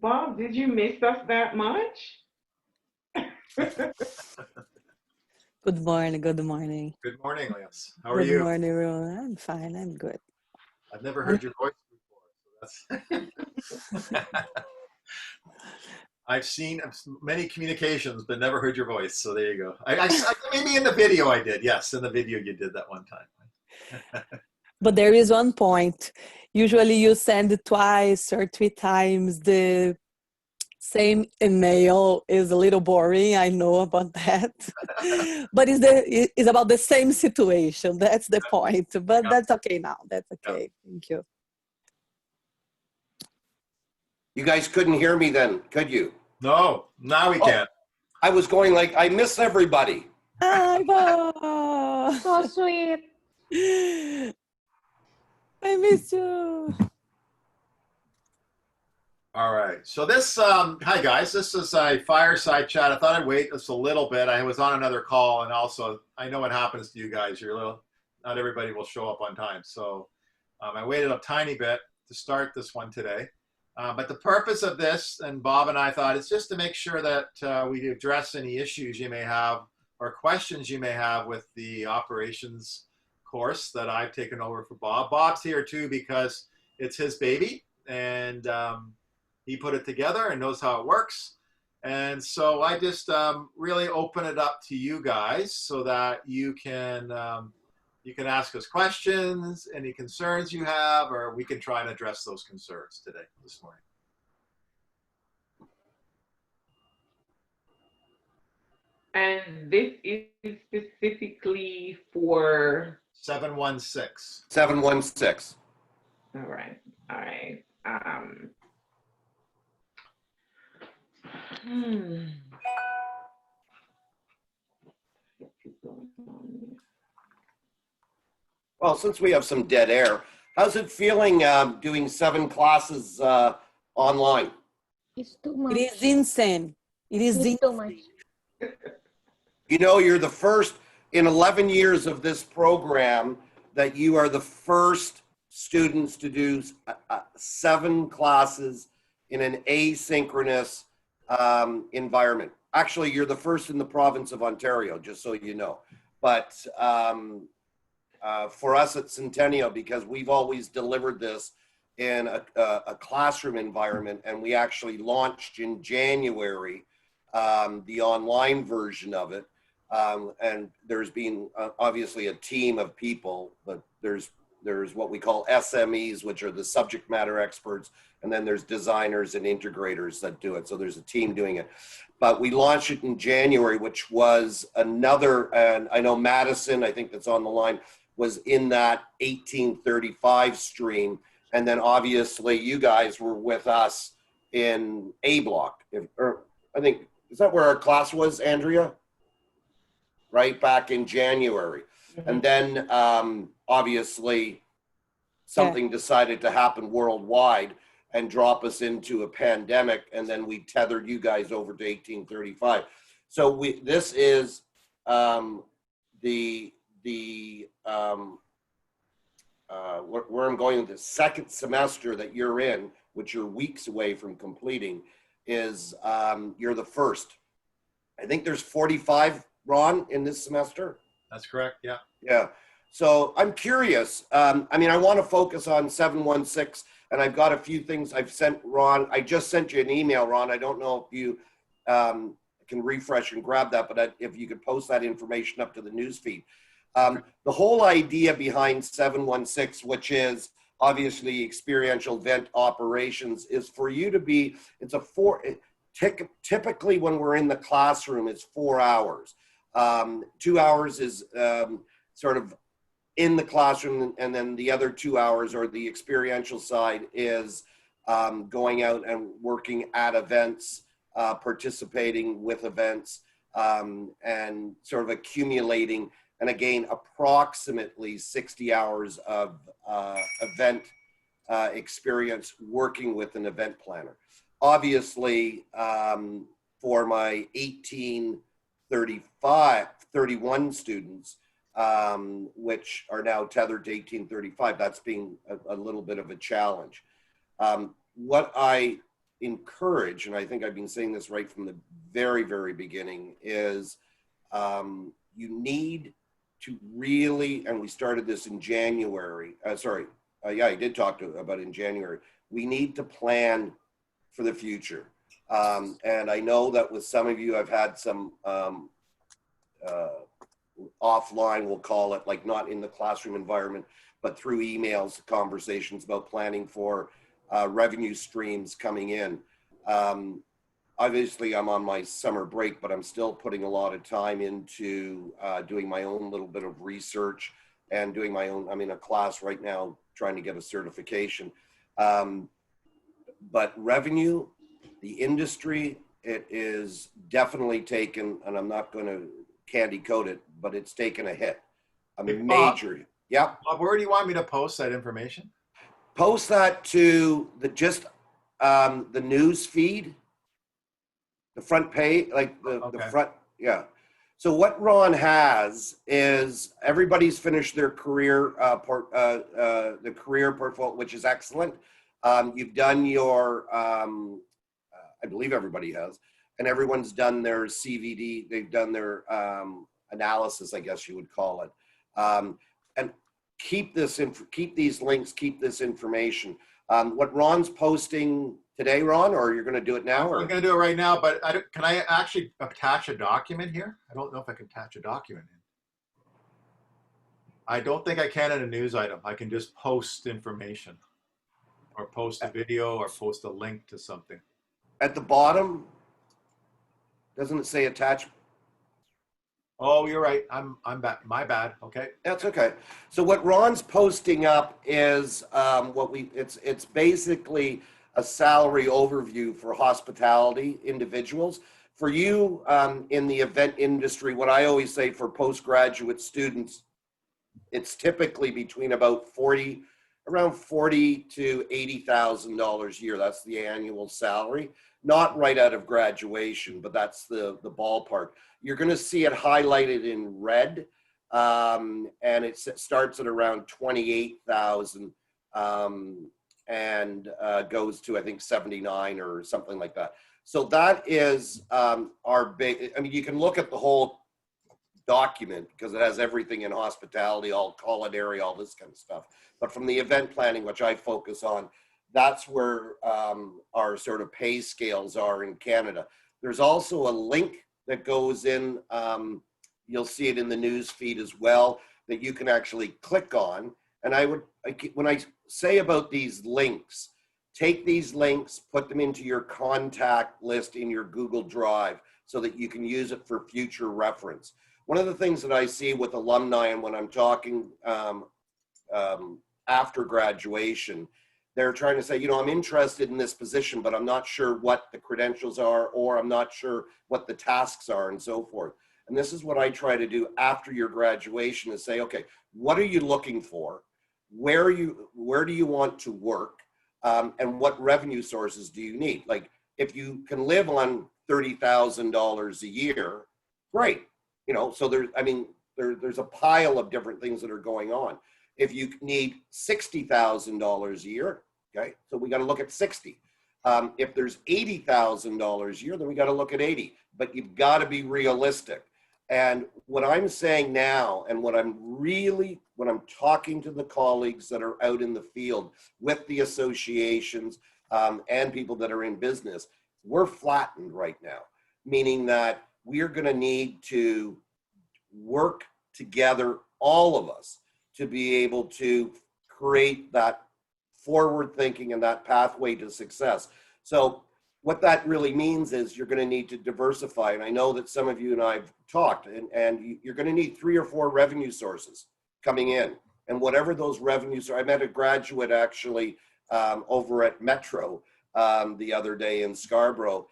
Bob, did you miss us that much? Good morning. Good morning. Good morning, Lance. How are Good you? morning, everyone. I'm fine. I'm good. I've never heard your voice before, so that's. I've seen many communications, but never heard your voice. So there you go. Maybe in the video I did. Yes, in the video you did that one time. But there is one point. Usually you send twice or three times the same email. Is a little boring. I know about that. But it's about the same situation. That's the point. But that's okay now. That's okay. Thank you. You guys couldn't hear me then, could you? No, now we can. I was going like, I miss everybody. Hi, Bob. So sweet. I miss you. All right. So this, hi guys, this is a fireside chat. I thought I'd wait just a little bit. I was on another call, and also I know what happens to you guys. Not everybody will show up on time. So I waited a tiny bit to start this one today. But the purpose of this, and Bob and I thought, is just to make sure that we address any issues you may have or questions you may have with the operations course that I've taken over for Bob. Bob's here too because it's his baby, and he put it together and knows how it works. And so I just really open it up to you guys so that you can ask us questions, any concerns you have, or we can try and address those concerns this morning. And this is specifically for 716. 716. All right. Well, since we have some dead air, how's it feeling doing 7 classes online? It's too much. It is insane. It is It's too much. You know, you're the first in 11 years of this program that you are the first students to do 7 classes in an asynchronous environment. Actually, you're the first in the province of Ontario, just so you know. But for us at Centennial, because we've always delivered this in a classroom environment, and we actually launched in January the online version of it. And there's been obviously a team of people, but there's what we call SMEs, which are the subject matter experts, and then there's designers and integrators that do it. So there's a team doing it. But we launched it in January, which was another, and I know Madison, I think that's on the line, was in that 1835 stream. And then obviously you guys were with us in A block. I think, is that where our class was, Andrea? Right back in January. Mm-hmm. And then obviously something decided to happen worldwide and drop us into a pandemic. And then we tethered you guys over to 1835. So this is where I'm going with the second semester that you're in, which you're weeks away from completing, is you're the first. I think there's 45, Ron, in this semester. That's correct, yeah. Yeah. So I'm curious. I mean, I want to focus on 716, and I've got a few things I've sent Ron. I just sent you an email, Ron. I don't know if you can refresh and grab that, but if you could post that information up to the newsfeed. The whole idea behind 716, which is obviously experiential event operations, is for you to be, typically when we're in the classroom, it's 4 hours. 2 hours is sort of in the classroom, and then the other 2 hours, or the experiential side, is going out and working at events, participating with events, and sort of accumulating, and again, approximately 60 hours of event experience working with an event planner. Obviously, for my 31 students, which are now tethered to 1835, that's being a little bit of a challenge. What I encourage, and I think I've been saying this right from the very, very beginning, is you need to really, and we started this in January, yeah, I did talk about in January, we need to plan for the future. And I know that with some of you, I've had some offline, we'll call it, like not in the classroom environment, but through emails, conversations about planning for revenue streams coming in. Obviously, I'm on my summer break, but I'm still putting a lot of time into doing my own little bit of research and doing my own, I'm in a class right now trying to get a certification. But revenue, the industry, it is definitely taken, and I'm not going to candy coat it, but it's taken a hit. A major, yeah. Bob, where do you want me to post that information? Post that to the news feed, the front page, like the front, yeah. So what Ron has is everybody's finished their career, the career portfolio, which is excellent. You've done your, I believe everybody has, and everyone's done their CVD. They've done their analysis, I guess you would call it. And keep these links, keep this information. What Ron's posting today, Ron, or you're going to do it now? Or? I'm going to do it right now, but can I actually attach a document here? I don't know if I can attach a document in. I don't think I can in a news item. I can just post information or post a video or post a link to something. At the bottom, doesn't it say attach? Oh, you're right. I'm back. My bad. Okay. That's okay. So what Ron's posting up is it's basically a salary overview for hospitality individuals. For you in the event industry, what I always say for postgraduate students, it's typically between about around $40,000 to $80,000 a year. That's the annual salary. Not right out of graduation, but that's the ballpark. You're going to see it highlighted in red, and it starts at around 28,000 and goes to, I think, 79 or something like that. So that is our big, I mean, you can look at the whole document because it has everything in hospitality, all culinary, all this kind of stuff. But from the event planning, which I focus on, that's where our sort of pay scales are in Canada. There's also a link that goes in, you'll see it in the news feed as well, that you can actually click on. And when I say about these links, take these links, put them into your contact list in your Google Drive so that you can use it for future reference. One of the things that I see with alumni and when I'm talking after graduation, they're trying to say, you know, I'm interested in this position, but I'm not sure what the credentials are, or I'm not sure what the tasks are and so forth. And this is what I try to do after your graduation is say, okay, what are you looking for? Where do you want to work? And what revenue sources do you need? Like if you can live on $30,000 a year, great. You know, so there's a pile of different things that are going on. If you need $60,000 a year, okay, so we got to look at 60. If there's $80,000 a year, then we got to look at 80. But you've got to be realistic. And what I'm saying now, and when I'm talking to the colleagues that are out in the field with the associations and people that are in business, we're flattened right now, meaning that we're going to need to work together, all of us, to be able to create that forward thinking and that pathway to success. So what that really means is you're going to need to diversify. And I know that some of you and I have talked, and you're going to need 3 or 4 revenue sources coming in. And whatever those revenues are, I met a graduate actually over at Metro the other day in Scarborough.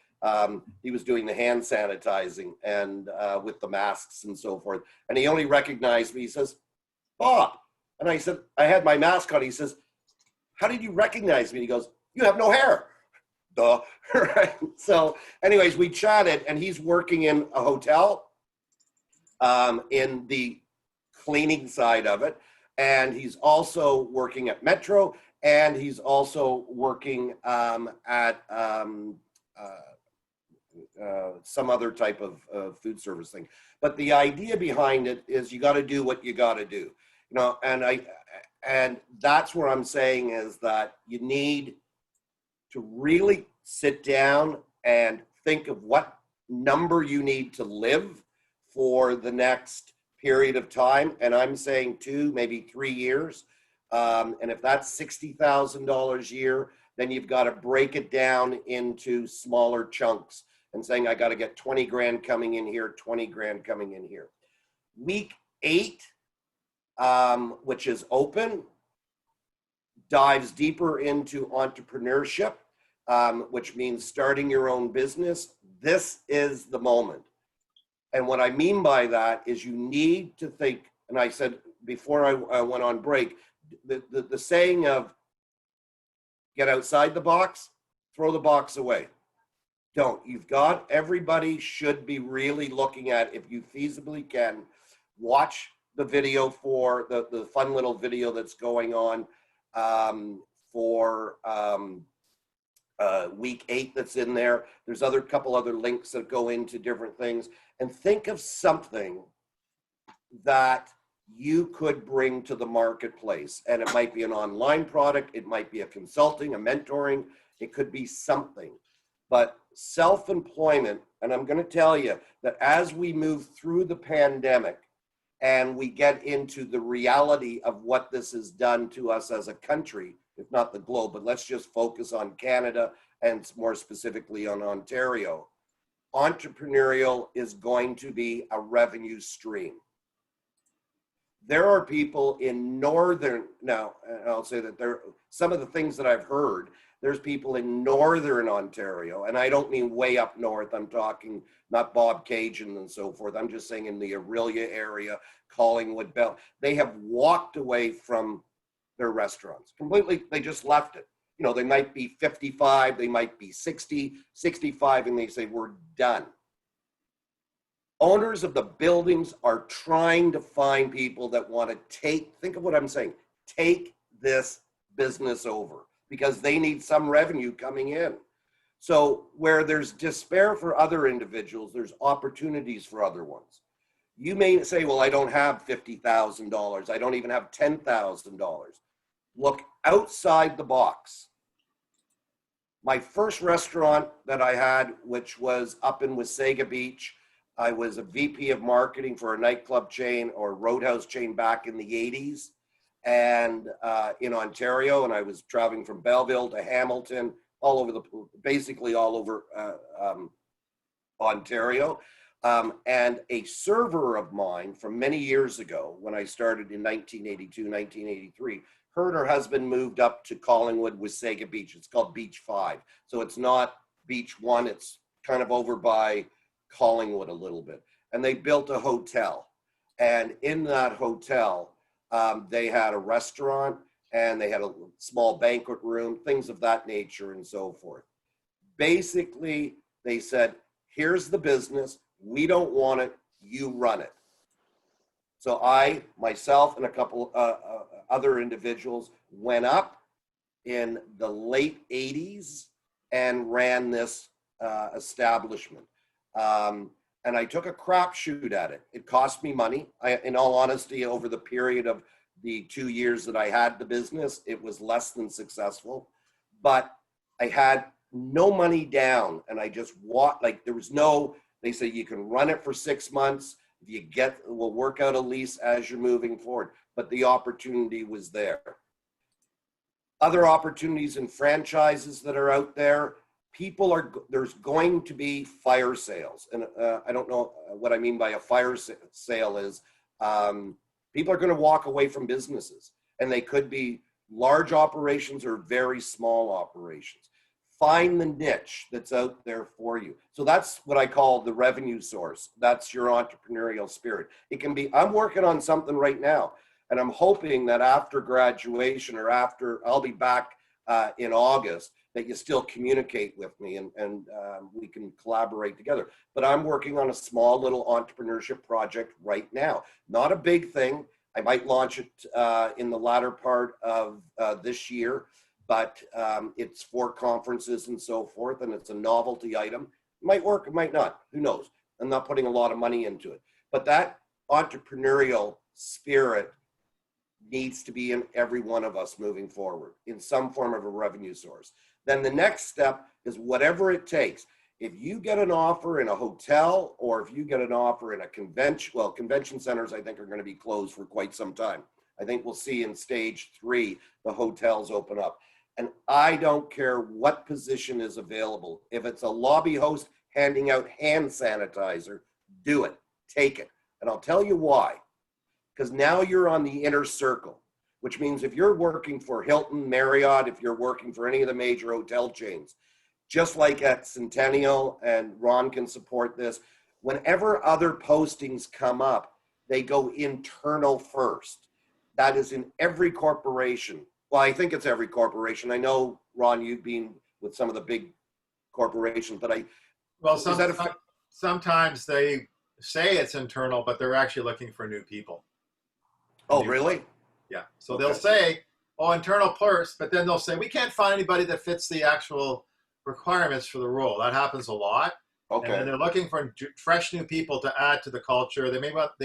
He was doing the hand sanitizing and with the masks and so forth. And he only recognized me. He says, Bob. And I said, I had my mask on. He says, how did you recognize me? He goes, you have no hair. Duh. Right. So anyways, we chatted and he's working in a hotel in the cleaning side of it. And he's also working at Metro and he's also working at some other type of food service thing. But the idea behind it is you got to do what you got to do, you know. And that's where I'm saying is that you need to really sit down and think of what number you need to live for the next period of time. And I'm saying 2, maybe 3 years. And if that's $60,000 a year, then you've got to break it down into smaller chunks and saying, I got to get 20 grand coming in here, 20 grand coming in here. Week 8, which is open, dives deeper into entrepreneurship, which means starting your own business. This is the moment. And what I mean by that is you need to think, and I said before I went on break, the saying of get outside the box, throw the box away. Don't. You've got, everybody should be really looking at, if you feasibly can, watch the video for the fun little video that's going on for week 8 that's in there. There's couple other links that go into different things. And think of something that you could bring to the marketplace. And it might be an online product. It might be a consulting, a mentoring. It could be something. But self-employment, and I'm going to tell you that as we move through the pandemic and we get into the reality of what this has done to us as a country, if not the globe, but let's just focus on Canada and more specifically on Ontario, entrepreneurial is going to be a revenue stream. There are people in northern, now I'll say that there, some of the things that I've heard, there's people in northern Ontario, and I don't mean way up north, I'm talking not Bob Cajun and so forth, I'm just saying in the Aurelia area, Collingwood, Bell, they have walked away from their restaurants completely. They just left it. You know, they might be 55, they might be 60, 65, and they say, we're done. Owners of the buildings are trying to find people that want to think of what I'm saying, take this business over because they need some revenue coming in. So where there's despair for other individuals, there's opportunities for other ones. You may say, well, I don't have $50,000. I don't even have $10,000. Look outside the box. My first restaurant that I had, which was up in Wasaga Beach, I was a VP of marketing for a nightclub chain or roadhouse chain back in the 80s and in Ontario. And I was traveling from Belleville to Hamilton, all over basically all over Ontario. And a server of mine from many years ago, when I started in 1982, 1983, her and her husband moved up to Collingwood, Wasaga Beach. It's called Beach 5. So it's not Beach 1, it's kind of over by Collingwood a little bit. And they built a hotel. And in that hotel, they had a restaurant and they had a small banquet room, things of that nature and so forth. Basically, they said, here's the business. We don't want it. You run it. So I, myself, and a couple other individuals went up in the late 80s and ran this establishment. And I took a crapshoot at it. It cost me money. In all honesty, over the period of the 2 years that I had the business, it was less than successful. But I had no money down, and I just walked, like there was no, they say you can run it for 6 months. If you get, we'll work out a lease as you're moving forward. But the opportunity was there. Other opportunities in franchises that are out there, people are, there's going to be fire sales. And I don't know what I mean by a fire sale is, people are going to walk away from businesses, and they could be large operations or very small operations. Find the niche that's out there for you. So that's what I call the revenue source. That's your entrepreneurial spirit. It can be, I'm working on something right now, and I'm hoping that after graduation or after, I'll be back in August, that you still communicate with me and we can collaborate together. But I'm working on a small little entrepreneurship project right now. Not a big thing, I might launch it in the latter part of this year, but it's for conferences and so forth, and it's a novelty item. It might work, it might not, who knows? I'm not putting a lot of money into it. But that entrepreneurial spirit needs to be in every one of us moving forward in some form of a revenue source. Then the next step is whatever it takes. If you get an offer in a hotel, or if you get an offer in a convention, well, convention centers I think are going to be closed for quite some time. I think we'll see in stage 3 the hotels open up. And I don't care what position is available. If it's a lobby host handing out hand sanitizer, do it, take it. And I'll tell you why. Because now you're on the inner circle, which means if you're working for Hilton, Marriott, if you're working for any of the major hotel chains, just like at Centennial, and Ron can support this, whenever other postings come up, they go internal first. That is in every corporation. Well, I think it's every corporation. I know, Ron, you've been with some of the big corporations, but well, sometimes they say it's internal, but they're actually looking for new people. Oh, really? Yeah. So Okay. they'll say, oh, internal first, but then they'll say, we can't find anybody that fits the actual requirements for the role. That happens a lot. Okay. And then they're looking for fresh new people to add to the culture. They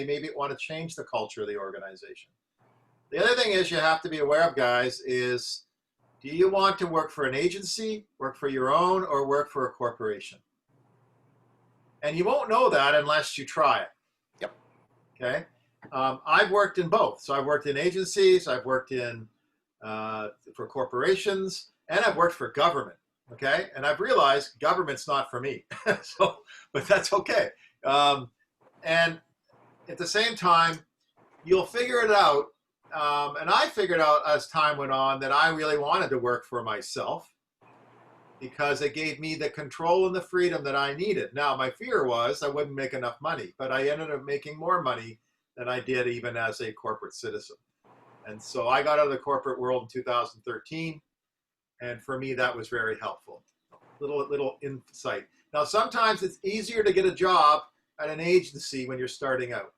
maybe want to change the culture of the organization. The other thing is you have to be aware of, guys, is do you want to work for an agency, work for your own, or work for a corporation? And you won't know that unless you try it. Yep. Okay. I've worked in both. So I've worked in agencies, I've worked in for corporations, and I've worked for government. Okay. And I've realized government's not for me. But that's okay. And at the same time, you'll figure it out. And I figured out as time went on that I really wanted to work for myself because it gave me the control and the freedom that I needed. Now, my fear was I wouldn't make enough money, but I ended up making more money than I did even as a corporate citizen. And so I got out of the corporate world in 2013. And for me, that was very helpful. Little insight. Now, sometimes it's easier to get a job at an agency when you're starting out.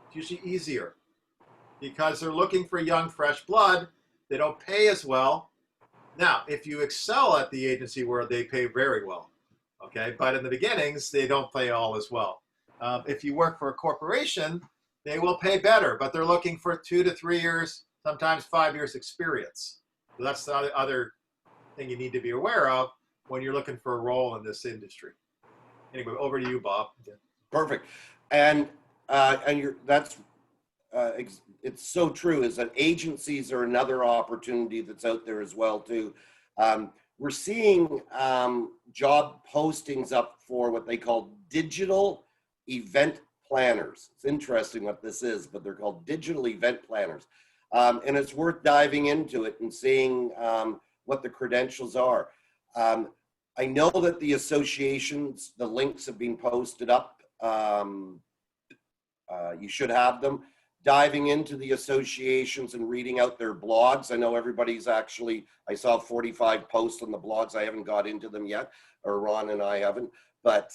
It's usually easier because they're looking for young, fresh blood. They don't pay as well. Now, if you excel at the agency world, they pay very well. Okay, but in the beginnings, they don't pay all as well. If you work for a corporation, they will pay better, but they're looking for 2 to 3 years, sometimes 5 years experience. So that's the other thing you need to be aware of when you're looking for a role in this industry. Anyway, over to you, Bob. Perfect. And it's so true, is that agencies are another opportunity that's out there as well too. We're seeing job postings up for what they call digital event planners. It's interesting what this is, but they're called digital event planners. And it's worth diving into it and seeing what the credentials are. I know that the associations, the links have been posted up. You should have them. Diving into the associations and reading out their blogs. I know everybody's actually, I saw 45 posts on the blogs. I haven't got into them yet, or Ron and I haven't, but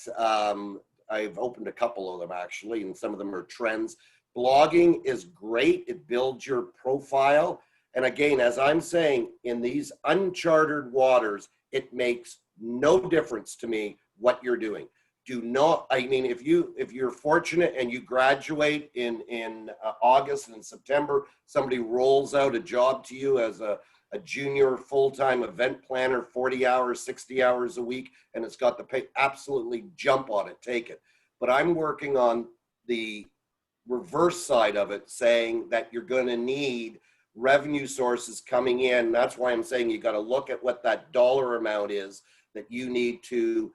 I've opened a couple of them actually, and some of them are trends. Blogging is great. It builds your profile. And again, as I'm saying, in these uncharted waters, it makes no difference to me what you're doing. Do not, I mean, if you're fortunate and you graduate in August and September, somebody rolls out a job to you as a junior full-time event planner, 40 hours, 60 hours a week, and it's got the pay, absolutely jump on it, take it. But I'm working on the reverse side of it, saying that you're going to need revenue sources coming in. That's why I'm saying you got to look at what that dollar amount is that you need to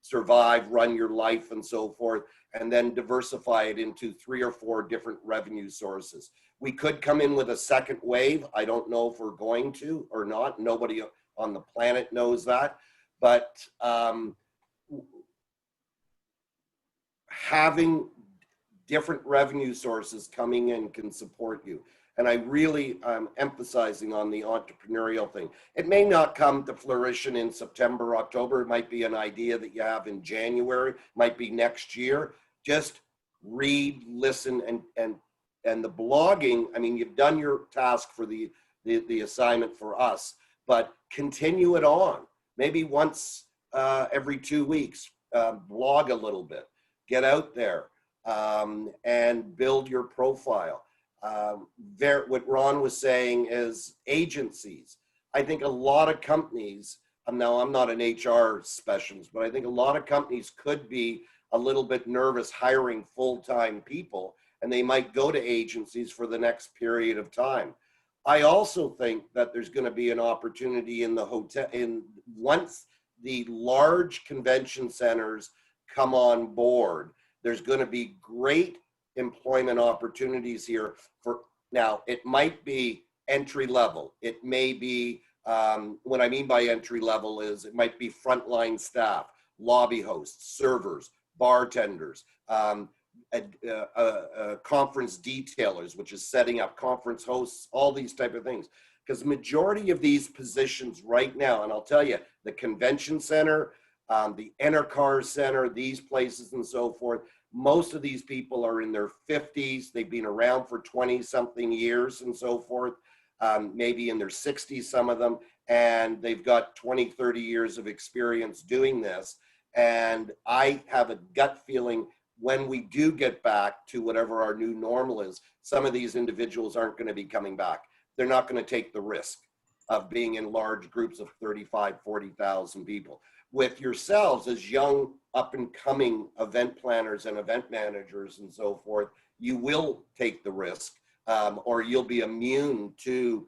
survive, run your life, and so forth, and then diversify it into 3 or 4 different revenue sources. We could come in with a second wave. I don't know if we're going to or not. Nobody on the planet knows that, but having different revenue sources coming in can support you. And I really am emphasizing on the entrepreneurial thing. It may not come to fruition in September, October. It might be an idea that you have in January, might be next year. Just read, listen, and the blogging, I mean, you've done your task for the assignment for us, but continue it on. Maybe once every 2 weeks, blog a little bit, get out there and build your profile. What Ron was saying is agencies. I think a lot of companies, now I'm not an HR specialist, but I think a lot of companies could be a little bit nervous hiring full-time people, and they might go to agencies for the next period of time. I also think that there's going to be an opportunity in the hotel, once the large convention centers come on board, there's going to be great employment opportunities here for, now it might be entry level. It may be, what I mean by entry level is it might be frontline staff, lobby hosts, servers, bartenders, conference detailers, which is setting up conference hosts, all these type of things. Because majority of these positions right now, and I'll tell you, the convention center, the Enercar Center, these places and so forth, most of these people are in their 50s. They've been around for 20 something years and so forth, maybe in their 60s, some of them, and they've got 20, 30 years of experience doing this. And I have a gut feeling when we do get back to whatever our new normal is, some of these individuals aren't going to be coming back. They're not going to take the risk of being in large groups of 35, 40,000 people. With yourselves as young up and coming event planners and event managers and so forth, you will take the risk, or you'll be immune to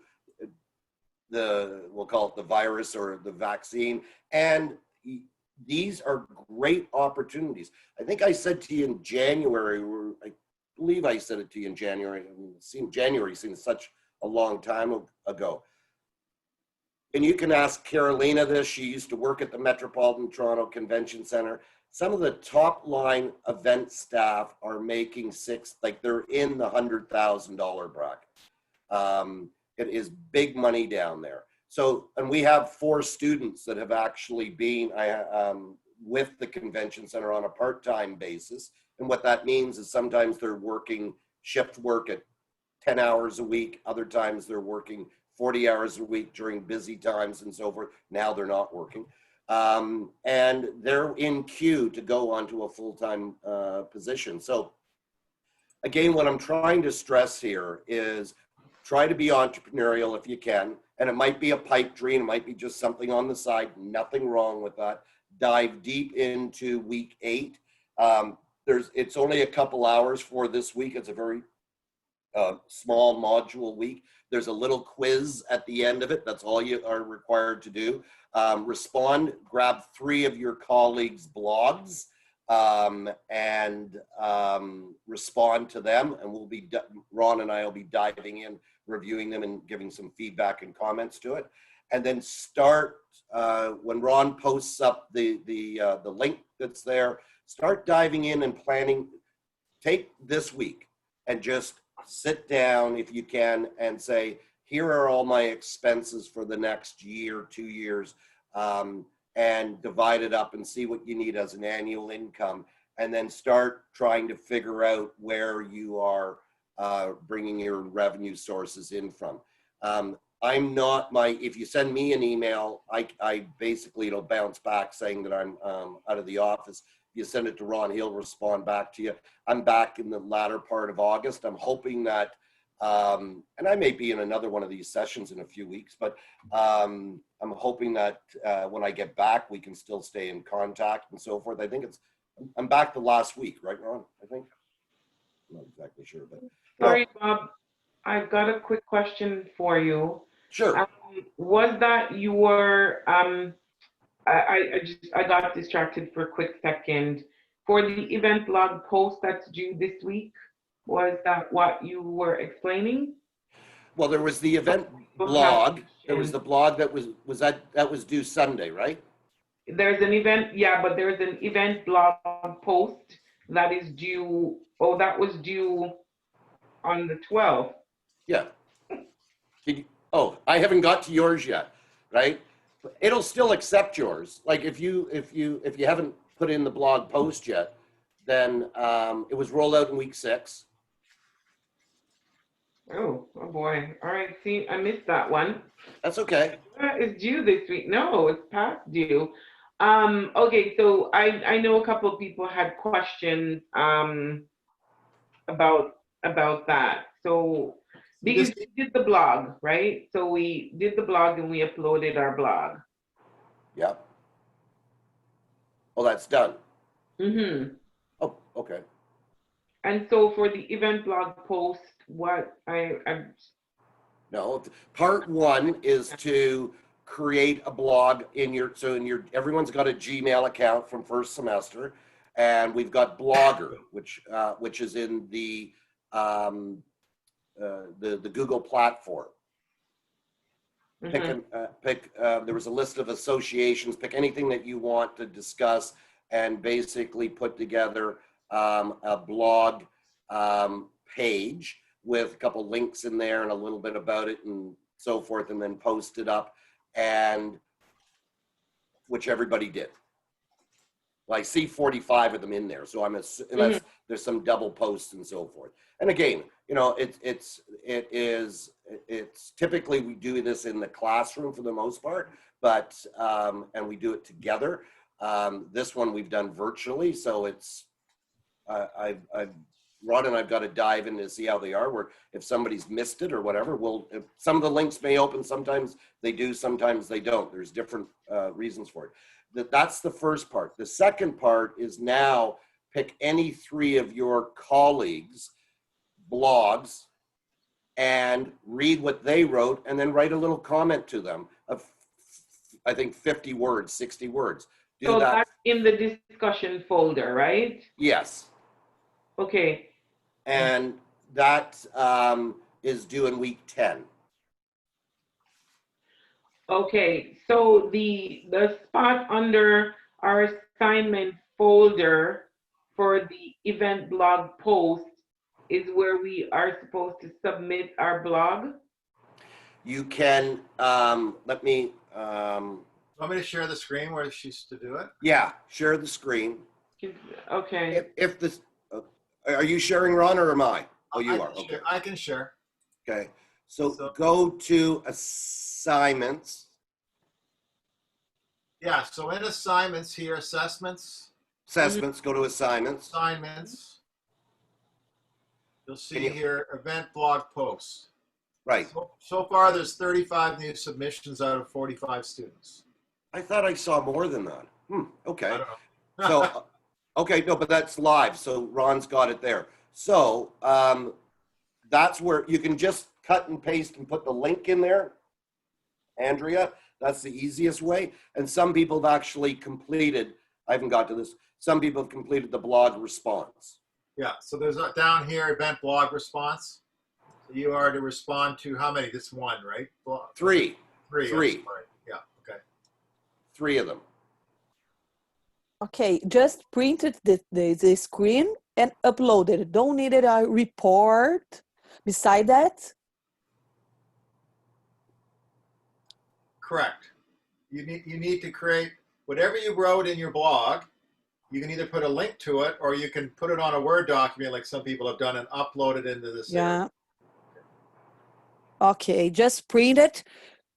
we'll call it the virus or the vaccine. And these are great opportunities. I think I said to you in January, or I believe I said it to you in January. I mean, January seems such a long time ago. And you can ask Carolina this. She used to work at the Metropolitan Toronto Convention Center. Some of the top line event staff are making they're in the $100,000 bracket. It is big money down there. So, and we have 4 students that have actually been with the convention center on a part-time basis. And what that means is sometimes they're working shift work at 10 hours a week. Other times they're working 40 hours a week during busy times and so forth. Now they're not working. And they're in queue to go onto a full-time position. So again, what I'm trying to stress here is try to be entrepreneurial if you can. And it might be a pipe dream, it might be just something on the side, nothing wrong with that. Dive deep into week 8. It's only a couple hours for this week. It's a very small module week. There's a little quiz at the end of it. That's all you are required to do. Grab 3 of your colleagues' blogs and respond to them. And Ron and I will be diving in, reviewing them and giving some feedback and comments to it. And then start, when Ron posts up the link that's there, start diving in and planning. Take this week and just sit down if you can and say, here are all my expenses for the next year, 2 years, and divide it up and see what you need as an annual income. And then start trying to figure out where you are bringing your revenue sources in from. If you send me an email, I basically, it'll bounce back saying that I'm out of the office. If you send it to Ron, he'll respond back to you. I'm back in the latter part of August. I'm hoping that, and I may be in another one of these sessions in a few weeks, but I'm hoping that when I get back, we can still stay in contact and so forth. I think I'm back the last week, right, Ron? I think. I'm not exactly sure, but. Sorry, Bob. I've got a quick question for you. Sure. Was that your, I got distracted for a quick second. For the event blog post that's due this week, was that what you were explaining? Well, there was the event blog. There was the blog that was due Sunday, right? There's an event, yeah, but there's an event blog post that is due, that was due on the 12th. Yeah. I haven't got to yours yet, right? It'll still accept yours. Like if you haven't put in the blog post yet, then it was rolled out in week 6. Oh boy. All right. See, I missed that one. That's okay. It's due this week. No, it's past due. Okay, so I know a couple of people had questions about that. So You because just, we did the blog, right? So we did the blog and we uploaded our blog. Yep. Oh, that's done. Mm-hmm. Oh, okay. And so for the event blog post, what I'm No, part one is to create a blog in your, everyone's got a Gmail account from first semester, and we've got Blogger, which is in the Google platform. There was a list of associations, pick anything that you want to discuss and basically put together a blog page with a couple links in there and a little bit about it and so forth, and then post it up, and which everybody did. Well, I see 45 of them in there, so unless there's some double posts and so forth. And again, you know, it's typically we do this in the classroom for the most part, but and we do it together. This one we've done virtually, so it's Ron and I've got to dive in to see how they are. Where if somebody's missed it or whatever, some of the links may open. Sometimes they do, sometimes they don't. There's different reasons for it. That's the first part. The second part is now pick any three of your colleagues' blogs and read what they wrote, and then write a little comment to them of, I think, 50 words, 60 words. So that's in the discussion folder, right? Yes. Okay. And that is due in week 10. Okay, so the spot under our assignment folder for the event blog post is where we are supposed to submit our blog. You can let me. Want me to share the screen where she's to do it? Yeah, share the screen. Okay. If this, are you sharing, Ron, or am I? Oh, you are. Okay. I can share. Okay. So go to assignments. Yeah. So in assignments here, assessments. Assessments. Go to assignments. Assignments. You'll see here event blog posts. Right. So far, there's 35 new submissions out of 45 students. I thought I saw more than that. Okay. I don't know. So, okay, no, but that's live. So Ron's got it there. So that's where you can just cut and paste and put the link in there, Andrea. That's the easiest way. And some people have actually completed, I haven't got to this, some people have completed the blog response. Yeah, so there's down here, event blog response. So you are to respond to how many? This one, right? Three. Right. Yeah, okay. 3 of them. Okay, just print it the screen and upload it. Don't need a report beside that. Correct. You need to create whatever you wrote in your blog. You can either put a link to it, or you can put it on a Word document like some people have done and upload it into this. Yeah. Okay, just print it.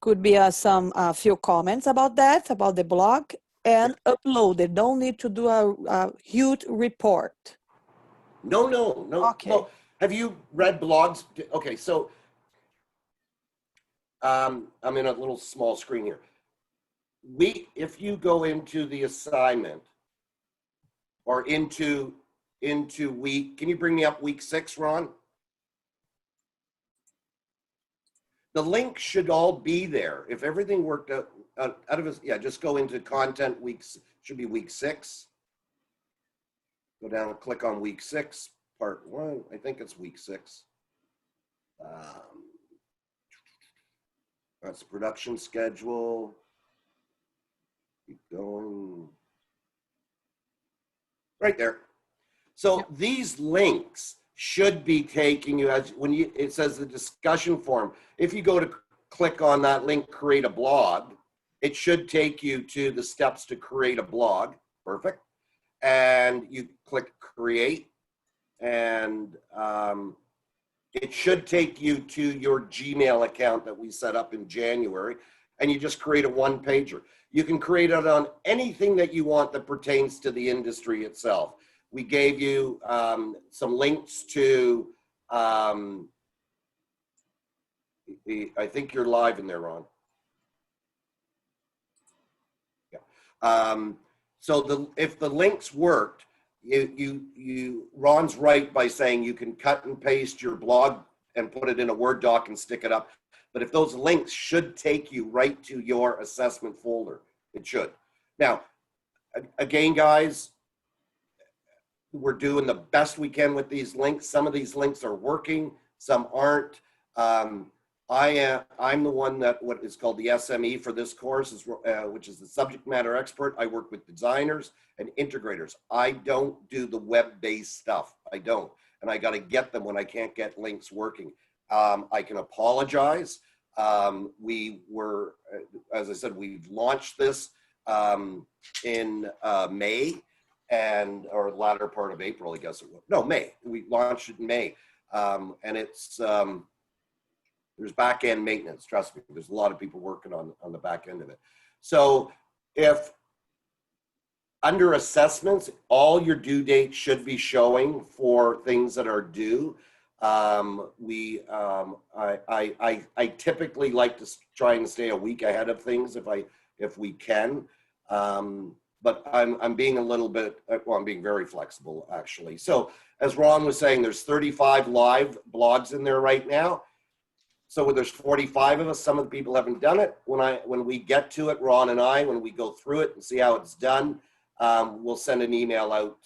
Could be some few comments about that, about the blog, and upload it. Don't need to do a huge report. No. Okay. No. Have you read blogs? Okay, so I'm in a little small screen here. If you go into the assignment or into week, can you bring me up week 6, Ron? The link should all be there. If everything worked out of us, yeah, just go into content weeks, should be week 6. Go down and click on week 6, part 1. I think it's week 6. That's the production schedule. Keep going. Right there. So these links should be taking you it says the discussion forum. If you go to click on that link, create a blog, it should take you to the steps to create a blog. Perfect. And you click create, and it should take you to your Gmail account that we set up in January, and you just create a one-pager. You can create it on anything that you want that pertains to the industry itself. We gave you some links to, I think you're live in there, Ron. Yeah. So if the links worked, Ron's right by saying you can cut and paste your blog and put it in a Word doc and stick it up. But if those links should take you right to your assessment folder, it should. Now, again, guys, we're doing the best we can with these links. Some of these links are working, some aren't. I'm the one that what is called the SME for this course, which is the subject matter expert. I work with designers and integrators. I don't do the web-based stuff. I don't. And I got to get them when I can't get links working. I can apologize. We were, as I said, we've launched this in May or latter part of April, I guess it was. No, May. We launched it in May. And it's, there's back end maintenance, trust me. There's a lot of people working on the back end of it. So if under assessments, all your due dates should be showing for things that are due. I typically like to try and stay a week ahead of things if we can. But I'm being a little bit, well, I'm being very flexible actually. So as Ron was saying, there's 35 live blogs in there right now. So there's 45 of us. Some of the people haven't done it. When we get to it, Ron and I, when we go through it and see how it's done, we'll send an email out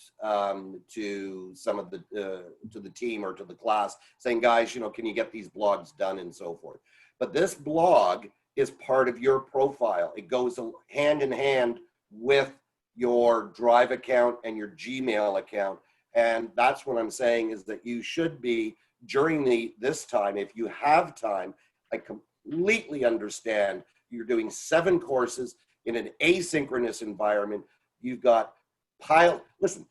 to some of the team or to the class saying, guys, you know, can you get these blogs done and so forth. But this blog is part of your profile. It goes hand in hand with your Drive account and your Gmail account. And that's what I'm saying is that you should be during this time, if you have time. I completely understand you're doing 7 courses in an asynchronous environment. You've got listen,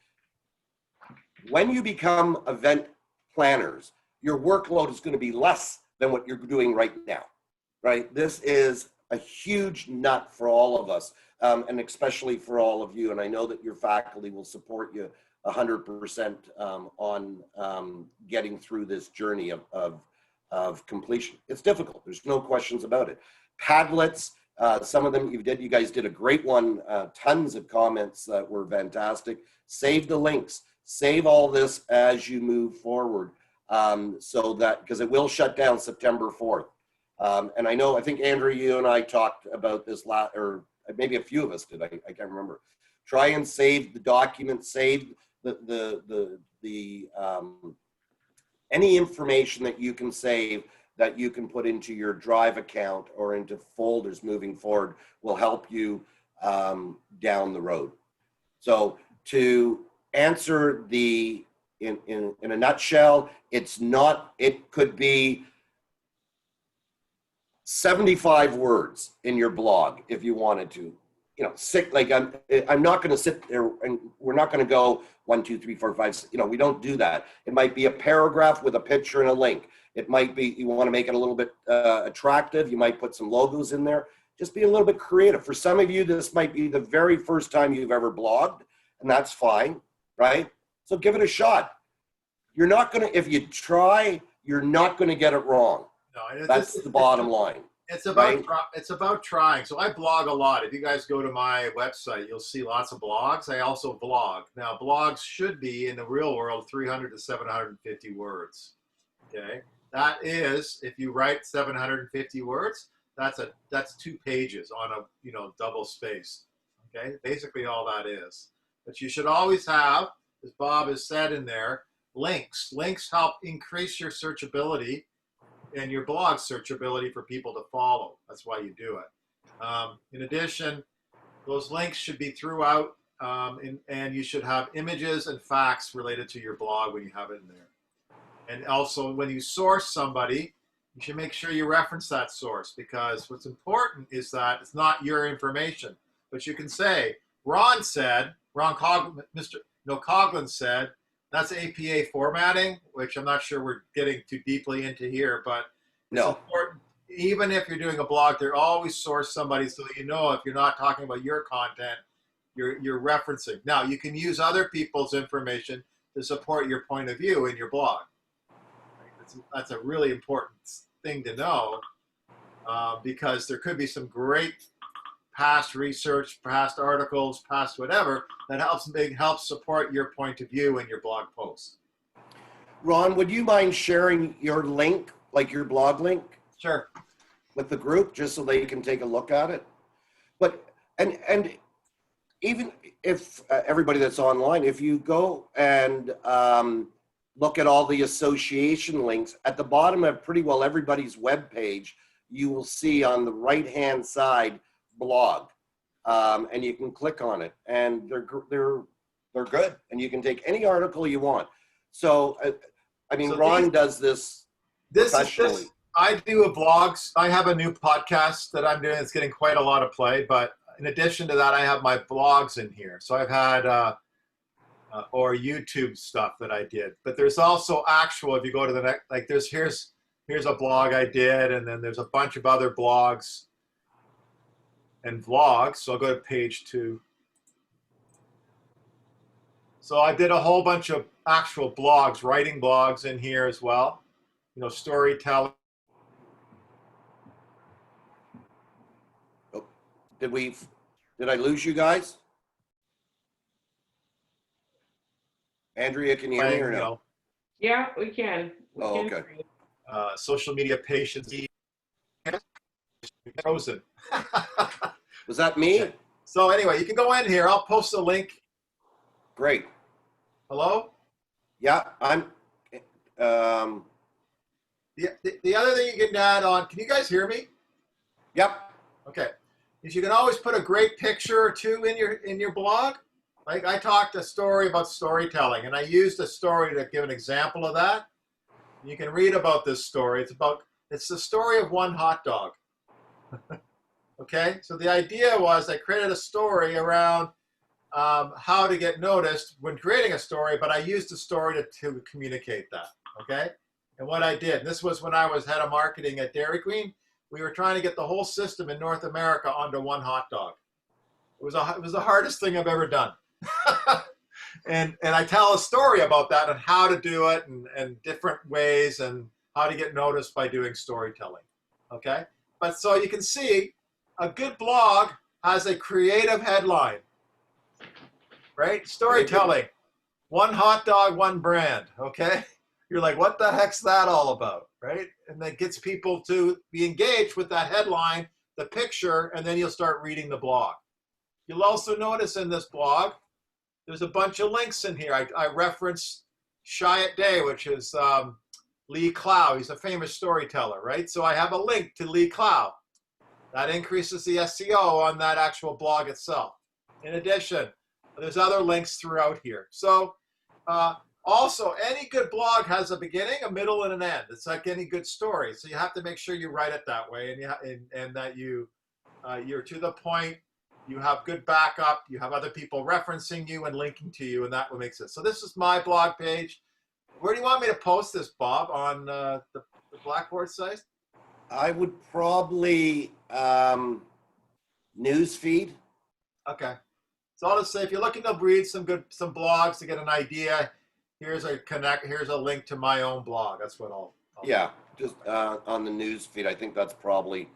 when you become event planners, your workload is going to be less than what you're doing right now, right? This is a huge nut for all of us, and especially for all of you. And I know that your faculty will support you 100% on getting through this journey of completion. It's difficult. There's no questions about it. Padlets, some of them you guys did a great one. Tons of comments that were fantastic. Save the links. Save all this as you move forward, so that, because it will shut down September 4th. And I think Andrew, you and I talked about this or maybe a few of us did. I can't remember. Try and save the documents. Save any information that you can save that you can put into your Drive account or into folders moving forward will help you down the road. So to answer in a nutshell, it could be 75 words in your blog if you wanted to. You know, I'm not going to sit there and we're not going to go 1, 2, 3, 4, 5. You know, we don't do that. It might be a paragraph with a picture and a link. It might be you want to make it a little bit attractive. You might put some logos in there. Just be a little bit creative. For some of you, this might be the very first time you've ever blogged, and that's fine, right? So give it a shot. You're not going to, if you try, you're not going to get it wrong. No, that's the bottom line. It's about trying. So I blog a lot. If you guys go to my website, you'll see lots of blogs. I also vlog. Now, blogs should be in the real world 300 to 750 words. Okay, that is, if you write 750 words, that's 2 pages on a double space. Okay, basically all that is. But you should always have, as Bob has said in there, links. Links help increase your searchability and your blog searchability for people to follow. That's why you do it. In addition, those links should be throughout, and you should have images and facts related to your blog when you have it in there. And also, when you source somebody, you should make sure you reference that source, because what's important is that it's not your information, but you can say, Ron Coughlin said That's APA formatting, which I'm not sure we're getting too deeply into here, but it's No. important. Even if you're doing a blog, they're always source somebody so you know if you're not talking about your content, you're referencing. Now, you can use other people's information to support your point of view in your blog. That's a really important thing to know because there could be some great past research, past articles, past whatever that helps support your point of view in your blog post. Ron, would you mind sharing your link, like your blog link, Sure. with the group, just so they can take a look at it? But and even if everybody that's online, if you go and look at all the association links at the bottom of pretty well everybody's web page, you will see on the right-hand side blog, and you can click on it, and they're good, and you can take any article you want. So, I mean, So Ron does this professionally. I do blogs. I have a new podcast that I'm doing. It's getting quite a lot of play, but in addition to that, I have my blogs in here. So I've had or YouTube stuff that I did, but there's also actual. If you go to the next, like here's a blog I did, and then there's a bunch of other blogs and vlogs. So I'll go to page 2. So I did a whole bunch of actual blogs, writing blogs in here as well. You know, storytelling. Oh, did I lose you guys? Andrea, can you hear me or no? Yeah, we can. Oh, okay. Social media patience. Frozen. Was that me? So anyway, you can go in here. I'll post a link. Great. Hello? Yeah, I'm. The other thing you can add on, can you guys hear me? Yep. Okay. Is you can always put a great picture or two in your blog. Like I talked a story about storytelling, and I used a story to give an example of that. You can read about this story. It's the story of one hot dog. Okay, so the idea was I created a story around how to get noticed when creating a story, but I used the story to communicate that. Okay, and what I did, this was when I was head of marketing at Dairy Queen. We were trying to get the whole system in North America onto one hot dog. It was the hardest thing I've ever done. and I tell a story about that and how to do it and different ways and how to get noticed by doing storytelling. Okay, but so you can see a good blog has a creative headline, right? Storytelling, one hot dog, one brand. Okay, you're like, what the heck's that all about, right? And that gets people to be engaged with that headline, the picture, and then you'll start reading the blog. You'll also notice in this blog, there's a bunch of links in here. I reference Chiat Day, which is Lee Clow. He's a famous storyteller, right? So I have a link to Lee Clow. That increases the SEO on that actual blog itself. In addition, there's other links throughout here. So also, any good blog has a beginning, a middle, and an end. It's like any good story. So you have to make sure you write it that way, and that you're to the point. You have good backup. You have other people referencing you and linking to you, and that what makes it. So this is my blog page. Where do you want me to post this, Bob? On the Blackboard site? I would probably news feed. Okay. So I'll just say if you're looking to read some blogs to get an idea, here's a link to my own blog. That's what I'll Yeah, just on the news feed. I think that's probably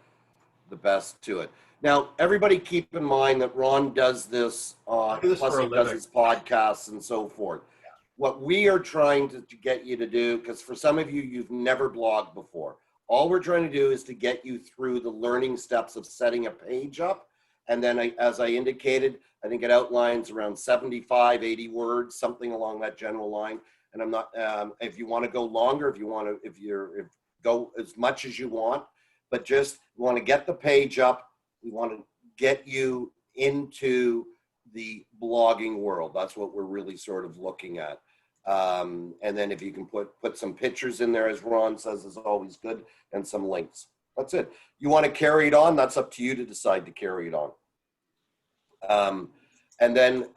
the best to it. Now, everybody keep in mind that Ron does this, plus he does his podcasts and so forth. Yeah. What we are trying to get you to do, because for some of you, you've never blogged before. All we're trying to do is to get you through the learning steps of setting a page up. And then as I indicated, I think it outlines around 75, 80 words, something along that general line. And I'm not, if you want to go longer, if go as much as you want, but just want to get the page up. We want to get you into the blogging world. That's what we're really sort of looking at. And then if you can put some pictures in there, as Ron says, is always good, and some links. That's it. You want to carry it on? That's up to you to decide to carry it on. And then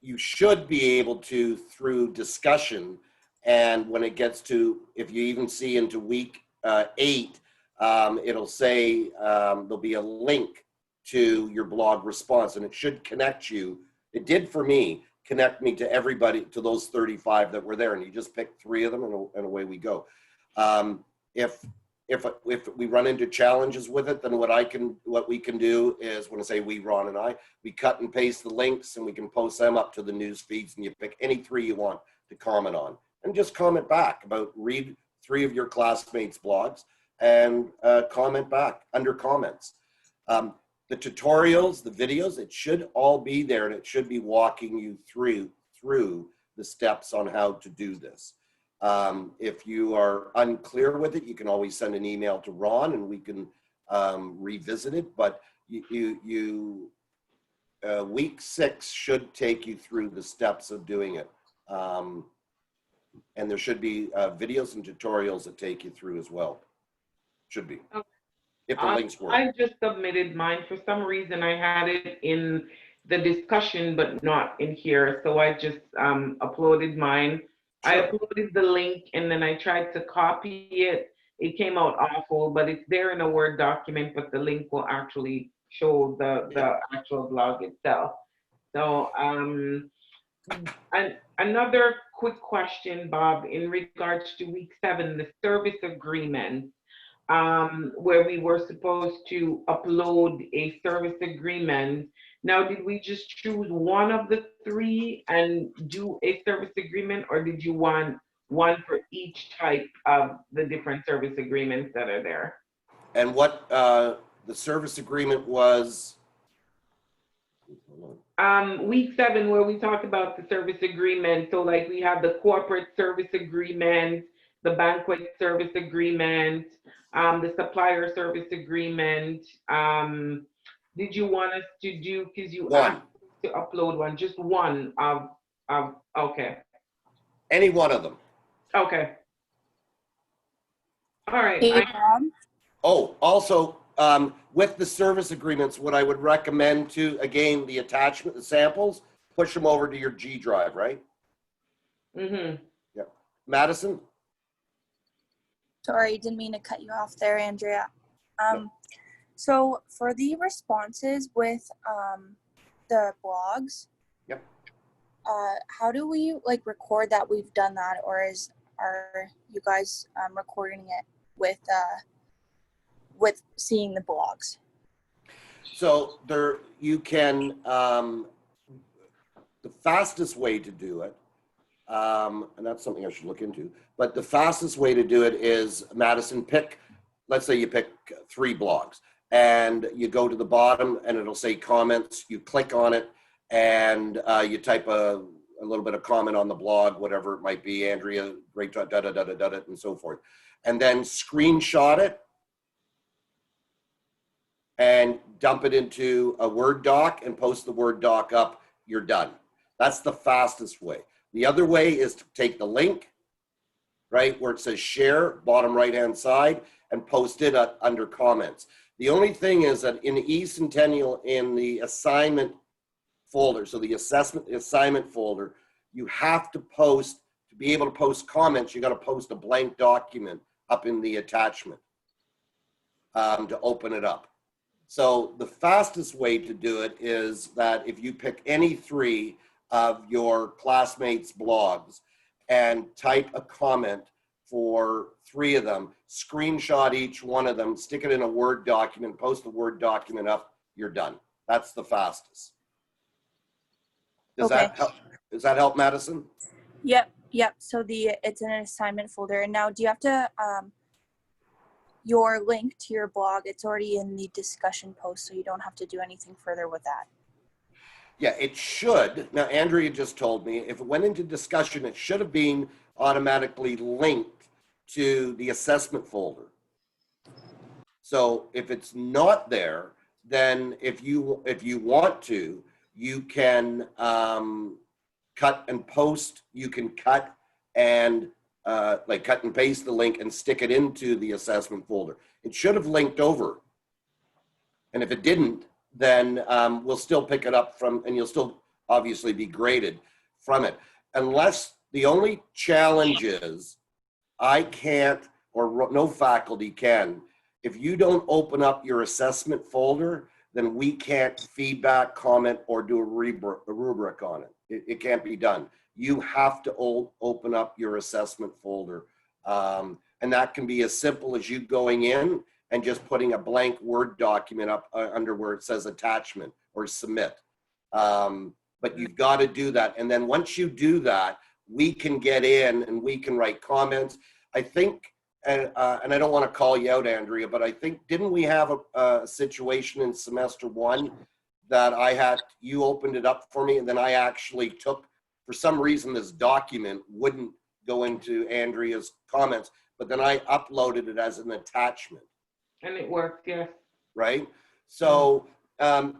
you should be able to, through discussion, and when it gets to, if you even see into week 8, it'll say there'll be a link to your blog response, and it should connect you. It did for me, connect me to everybody, to those 35 that were there, and you just pick 3 of them, and away we go. If we run into challenges with it, then what we can do is, when I say we, Ron and I, we cut and paste the links, and we can post them up to the news feeds, and you pick any 3 you want to comment on, and just comment back read 3 of your classmates' blogs, and comment back under comments. The tutorials, the videos, it should all be there, and it should be walking you through the steps on how to do this. If you are unclear with it, you can always send an email to Ron, and we can revisit it. But week 6 should take you through the steps of doing it. And there should be videos and tutorials that take you through as well. Should be. Okay. If the links work. I just submitted mine. For some reason, I had it in the discussion, but not in here. So I just uploaded mine. Sure. I uploaded the link, and then I tried to copy it. It came out awful, but it's there in a Word document, but the link will actually show the actual blog itself. So and another quick question, Bob, in regards to week 7, the service agreement, where we were supposed to upload a service agreement. Now, did we just choose one of the 3 and do a service agreement, or did you want one for each type of the different service agreements that are there? And what the service agreement was? Week 7, where we talked about the service agreement. So like we have the corporate service agreement, the banquet service agreement, the supplier service agreement. Did you want us to do, because you asked to upload one, just one of okay. Any one of them. Okay. All right. Also, with the service agreements, what I would recommend to, again, the attachment, the samples, push them over to your G drive, right? Mm-hmm. Yeah. Madison? Sorry, didn't mean to cut you off there, Andrea. So for the responses with the blogs, yep. How do we record that we've done that, or are you guys recording it with seeing the blogs? So there you can the fastest way to do it, and that's something I should look into, but the fastest way to do it is, Madison, let's say you pick 3 blogs, and you go to the bottom and it'll say comments. You click on it, and you type a little bit of comment on the blog, whatever it might be, Andrea, great, and so forth. And then screenshot it and dump it into a Word doc and post the Word doc up. You're done. That's the fastest way. The other way is to take the link, right, where it says share, bottom right-hand side, and post it under comments. The only thing is that in eCentennial, in the assignment folder, so the assignment folder, you have to post, to be able to post comments, you got to post a blank document up in the attachment to open it up. So the fastest way to do it is that if you pick any 3 of your classmates' blogs and type a comment for 3 of them, screenshot each one of them, stick it in a Word document, post the Word document up, you're done. That's the fastest. Does that help, Madison? Yep. So it's in an assignment folder. And now do you have to, your link to your blog, it's already in the discussion post, so you don't have to do anything further with that? Yeah, it should. Now, Andrea just told me if it went into discussion, it should have been automatically linked to the assessment folder. So if it's not there, then if you want to, you can cut and post. You can cut and cut and paste the link and stick it into the assessment folder. It should have linked over. And if it didn't, then we'll still pick it up from, and you'll still obviously be graded from it. Unless the only challenge is I can't, or no faculty can, if you don't open up your assessment folder, then we can't feedback, comment, or do a rubric on it. It can't be done. You have to open up your assessment folder. And that can be as simple as you going in and just putting a blank Word document up under where it says attachment or submit. But you've got to do that. And then once you do that, we can get in and we can write comments. I think, and I don't want to call you out, Andrea, but I think, didn't we have a situation in semester 1 that you opened it up for me, and then I actually took, for some reason, this document wouldn't go into Andrea's comments, but then I uploaded it as an attachment. And it worked, yes. Right? So, Hey,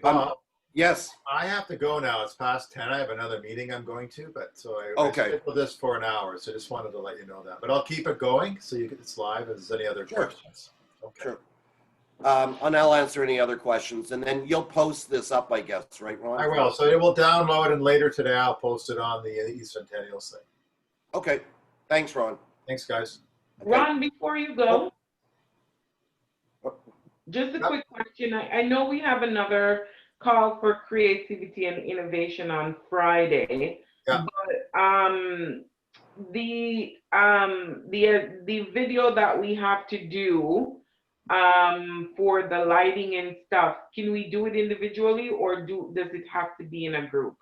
Bob. Yes. I have to go now. It's past 10. I have another meeting I'm going to, but so I Okay. scheduled this for an hour. So I just wanted to let you know that. But I'll keep it going so it's live. If there's any other questions. Okay. Sure. And I'll answer any other questions, and then you'll post this up, I guess, right, Ron? I will. So it will download, and later today I'll post it on the East Centennial site. Okay. Thanks, Ron. Thanks, guys. Okay. Ron, before you go, just a quick question. I know we have another call for creativity and innovation on Friday. Yeah. But the video that we have to do for the lighting and stuff, can we do it individually, or does it have to be in a group?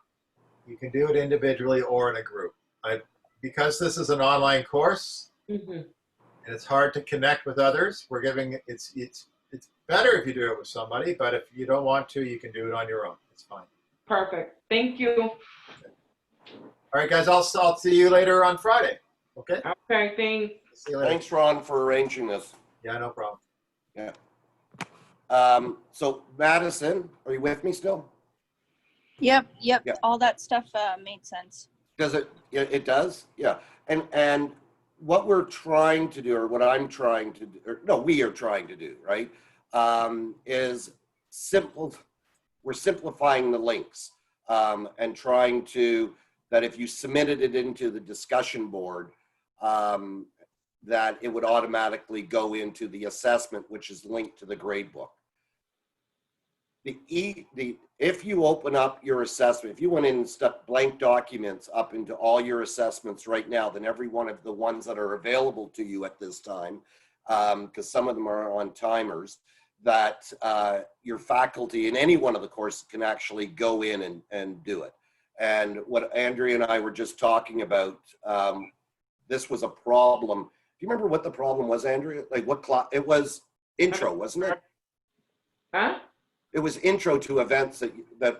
You can do it individually or in a group. Because this is an online course, and it's hard to connect with others, we're giving it's better if you do it with somebody, but if you don't want to, you can do it on your own. It's fine. Perfect. Thank you. Okay. All right, guys, I'll see you later on Friday. Okay? Okay, thanks. See you later. Thanks, Ron, for arranging this. Yeah, no problem. Yeah. So Madison, are you with me still? Yep. Yeah. All that stuff made sense. Does it? It does? Yeah. And what we're trying to do, or what I'm trying to do, or no, we are trying to do, right, is we're simplifying the links and trying to, that if you submitted it into the discussion board, that it would automatically go into the assessment, which is linked to the grade book. If you open up your assessment, if you went in and stuck blank documents up into all your assessments right now, then every one of the ones that are available to you at this time, because some of them are on timers, that your faculty in any one of the courses can actually go in and do it. And what Andrea and I were just talking about, this was a problem. Do you remember what the problem was, Andrea? Like what class? It was intro, wasn't it? Huh? It was intro to events that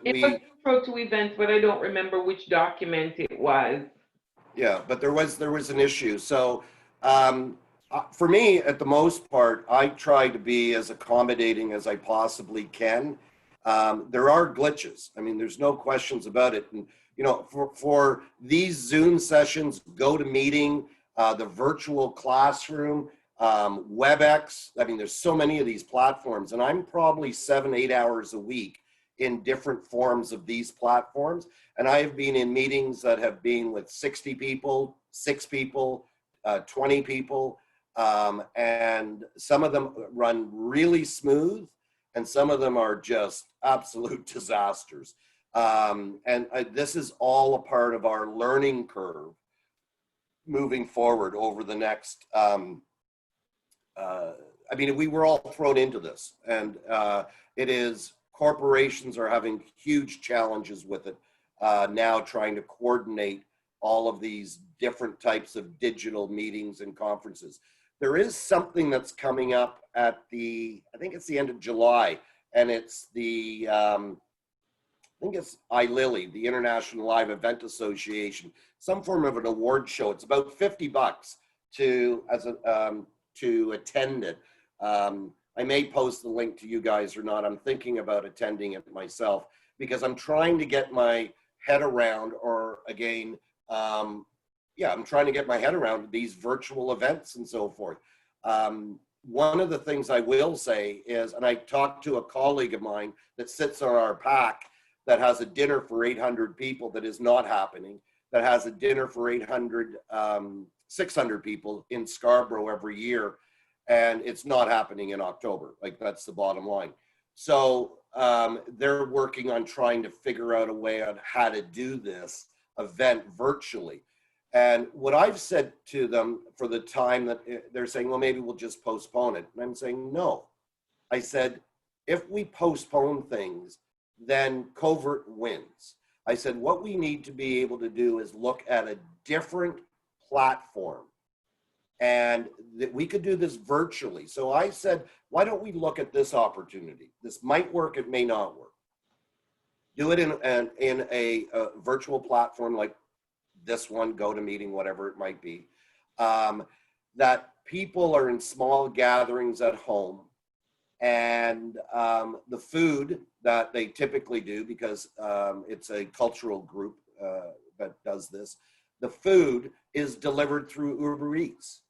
It was intro to events, but I don't remember which document it was. Yeah, but there was an issue. So for me, at the most part, I try to be as accommodating as I possibly can. There are glitches. I mean, there's no questions about it. And you know, for these Zoom sessions, GoToMeeting, the virtual classroom, WebEx. I mean, there's so many of these platforms, and I'm probably 7-8 hours a week in different forms of these platforms. And I have been in meetings that have been with 60 people, 6 people, 20 people, and some of them run really smooth, and some of them are just absolute disasters. This is all a part of our learning curve moving forward over the next I mean, we were all thrown into this, and corporations are having huge challenges with it now, trying to coordinate all of these different types of digital meetings and conferences. There is something that's coming up at I think it's the end of July, and it's I think it's ILILI, the International Live Event Association, some form of an award show. It's about $50 to attend it. I may post the link to you guys or not. I'm thinking about attending it myself because I'm trying to get my head around, or again, I'm trying to get my head around these virtual events and so forth. One of the things I will say is, and I talked to a colleague of mine that sits on our PAC, that has a dinner for 800 people that is not happening, that has a dinner for 600 people in Scarborough every year, and it's not happening in October. Like, that's the bottom line. So they're working on trying to figure out a way on how to do this event virtually. And what I've said to them for the time that they're saying, well, maybe we'll just postpone it. And I'm saying, no. I said, if we postpone things, then covert wins. I said, what we need to be able to do is look at a different platform, and that we could do this virtually. So I said, why don't we look at this opportunity? This might work, it may not work. Do it in a virtual platform like this one, GoToMeeting, whatever it might be, that people are in small gatherings at home, and the food that they typically do, because it's a cultural group that does this, the food is delivered through Uber Eats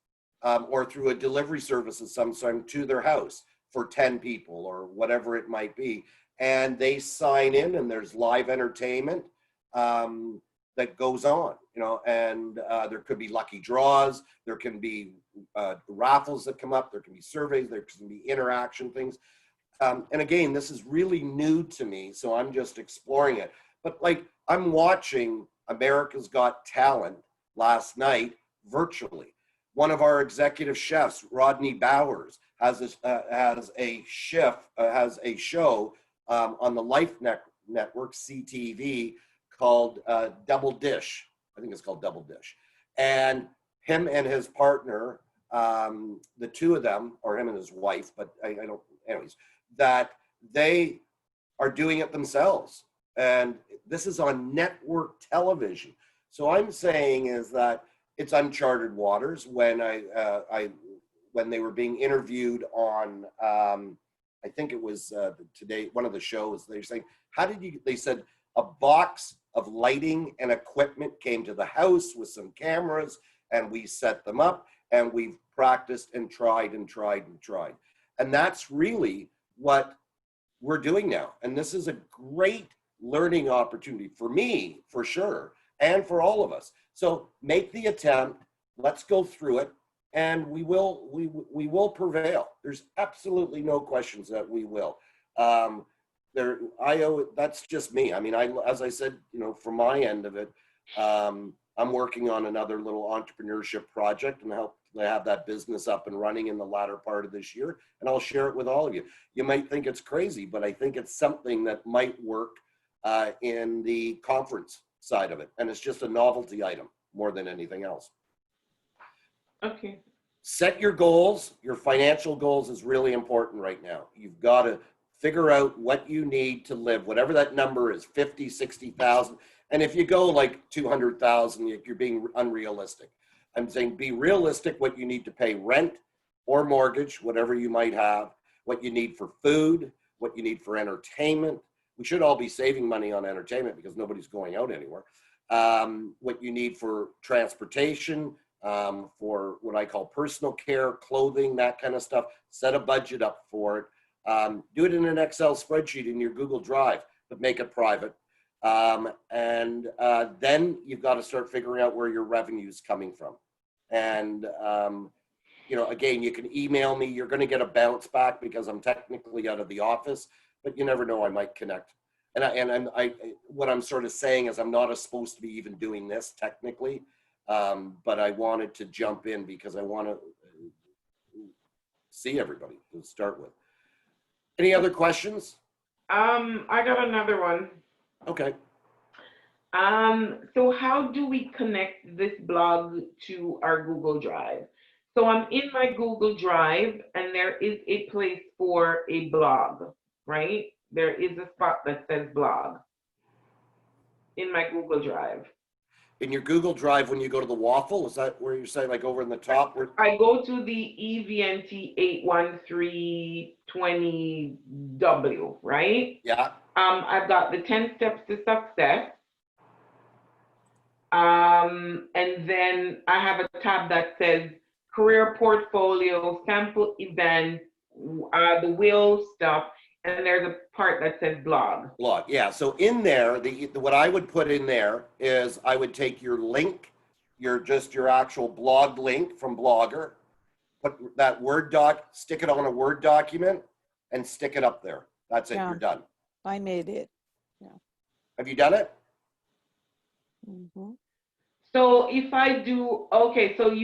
or through a delivery service of some sort to their house for 10 people or whatever it might be. And they sign in, and there's live entertainment that goes on, you know, and there could be lucky draws, there can be raffles that come up, there can be surveys, there can be interaction things. And again, this is really new to me, so I'm just exploring it. But like, I'm watching America's Got Talent last night virtually. One of our executive chefs, Rodney Bowers, has a show on the Life Network, CTV, called Double Dish. I think it's called Double Dish. And him and his partner, the two of them, or him and his wife, but I don't, anyways, that they are doing it themselves. And this is on network television. So I'm saying is that it's uncharted waters. When when they were being interviewed on, I think it was today, one of the shows, they were saying, how did you, they said, a box of lighting and equipment came to the house with some cameras, and we set them up, and we've practiced and tried and tried and tried. And that's really what we're doing now. And this is a great learning opportunity for me, for sure, and for all of us. So make the attempt, let's go through it, and we will prevail. There's absolutely no questions that we will. That's just me. I mean, as I said, you know, from my end of it, I'm working on another little entrepreneurship project, and help have that business up and running in the latter part of this year, and I'll share it with all of you. You might think it's crazy, but I think it's something that might work in the conference side of it, and it's just a novelty item more than anything else. Okay. Set your goals. Your financial goals is really important right now. You've got to figure out what you need to live, whatever that number is, 50, 60,000. And if you go like 200,000, you're being unrealistic. I'm saying be realistic what you need to pay rent or mortgage, whatever you might have, what you need for food, what you need for entertainment. We should all be saving money on entertainment because nobody's going out anywhere. What you need for transportation, for what I call personal care, clothing, that kind of stuff. Set a budget up for it. Do it in an Excel spreadsheet in your Google Drive, but make it private. Then you've got to start figuring out where your revenue is coming from. And, you know, again, you can email me. You're going to get a bounce back because I'm technically out of the office, but you never know, I might connect. And what I'm sort of saying is I'm not supposed to be even doing this technically, but I wanted to jump in because I want to see everybody to start with. Any other questions? I got another one. Okay. So how do we connect this blog to our Google Drive? So I'm in my Google Drive, and there is a place for a blog, right? There is a spot that says blog in my Google Drive. In your Google Drive, when you go to the waffle, is that where you say, like over in the top? I go to the EVNT 81320W, right? Yeah. I've got the 10 steps to success. And then I have a tab that says career portfolio, sample events, the will stuff, And there's a part that says blog. Blog, yeah. So in there, what I would put in there is I would take your link, your actual blog link from Blogger, put that Word doc, stick it on a Word document, and stick it up there. That's it. Yeah. You're done. I made it. Have you done it? Mhm. So if I do, okay, so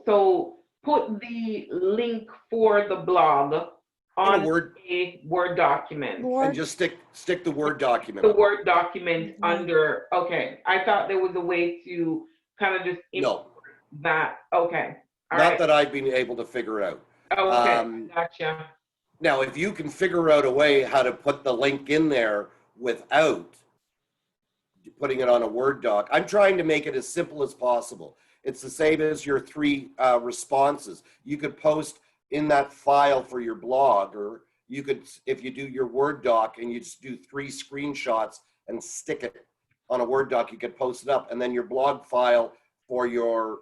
so put the link for the blog on In a Word, a Word document. and Word. just stick the Word document. The on. Word document Mhm. under, okay. I thought there was a way to kind of just import that. Okay. All Not right. that I've been able to figure out. Okay. Gotcha. Now, if you can figure out a way how to put the link in there without putting it on a Word doc, I'm trying to make it as simple as possible. It's the same as your 3 responses. You could post in that file for your blog, or you could, if you do your Word doc and you just do 3 screenshots and stick it on a Word doc, you could post it up, and then your blog file for your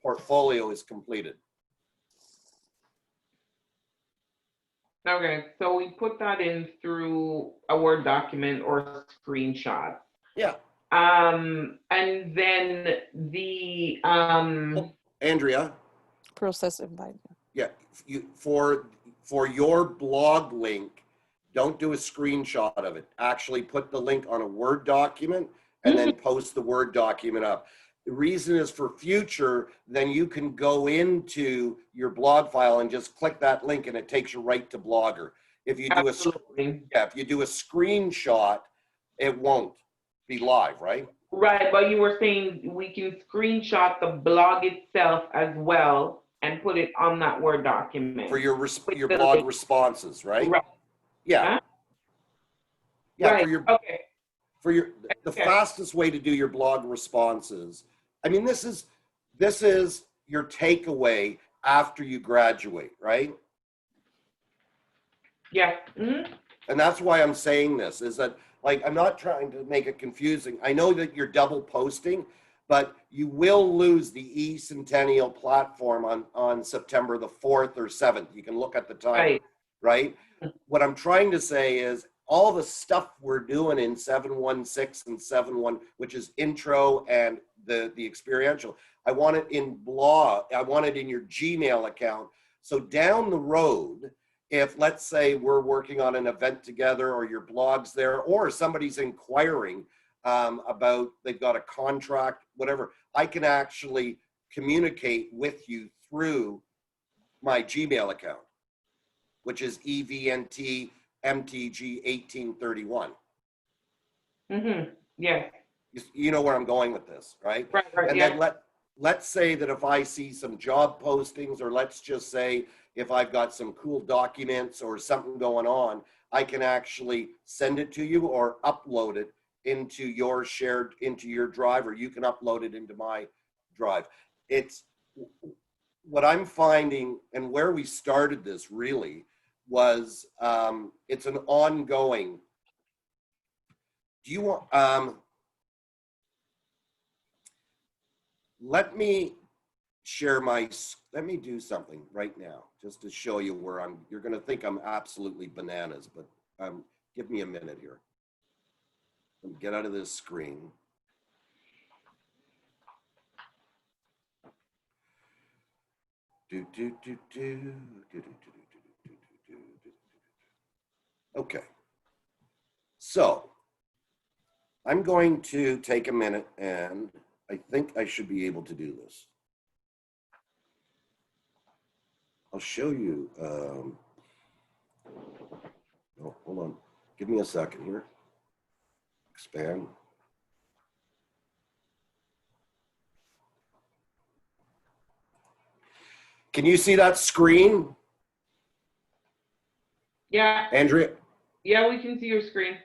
portfolio is completed. Okay. So we put that in through a Word document or screenshot. Yeah. And then the Andrea. Process invite. Yeah, for your blog link, don't do a screenshot of it. Actually put the link on a Word document and then post the Word document up. The reason is for future, then you can go into your blog file and just click that link and it takes you right to Blogger. If you do if you do a screenshot, it won't be live, right? Right, but you were saying we can screenshot the blog itself as well and put it on that Word document. For your blog responses, right? Right. Yeah. Huh? Yeah, right. for the fastest way to do your blog responses. I mean, this is your takeaway after you graduate, right? Yeah. Mm-hmm. And that's why I'm saying this, is that, like, I'm not trying to make it confusing. I know that you're double posting, but you will lose the Centennial platform on September the 4th or 7th. You can look at the time, right? What I'm trying to say is all the stuff we're doing in 716 and 71, which is intro and the experiential, I want it in blog. I want it in your Gmail account. So down the road, if let's say we're working on an event together, or your blog's there, or somebody's inquiring about, they've got a contract, whatever, I can actually communicate with you through my Gmail account, which is EVNTMTG1831. Mm-hmm. Yeah. You know where I'm going with this, right? Right. And then let's say that if I see some job postings, or let's just say if I've got some cool documents or something going on, I can actually send it to you or upload it into your drive, or you can upload it into my drive. It's what I'm finding, and where we started this really was, it's an ongoing. Do you want, let me do something right now, just to show you where you're going to think I'm absolutely bananas, but give me a minute here. Let me get out of this screen. Okay. So I'm going to take a minute, and I think I should be able to do this. I'll show you. Oh, hold on. Give me a second here. Expand. Can you see that screen? Yeah. Andrea? Yeah, we can see your screen.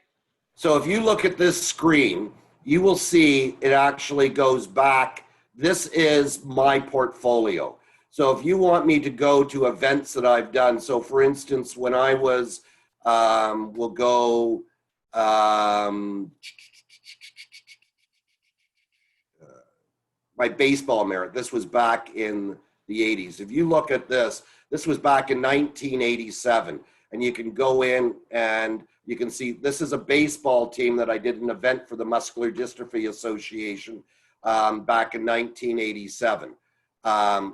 So if you look at this screen, you will see it actually goes back. This is my portfolio. So if you want me to go to events that I've done, so for instance, when I was, we'll go, my baseball merit, this was back in the 80s. If you look at this, this was back in 1987. and you can go in and you can see this is a baseball team that I did an event for the Muscular Dystrophy Association back in 1987.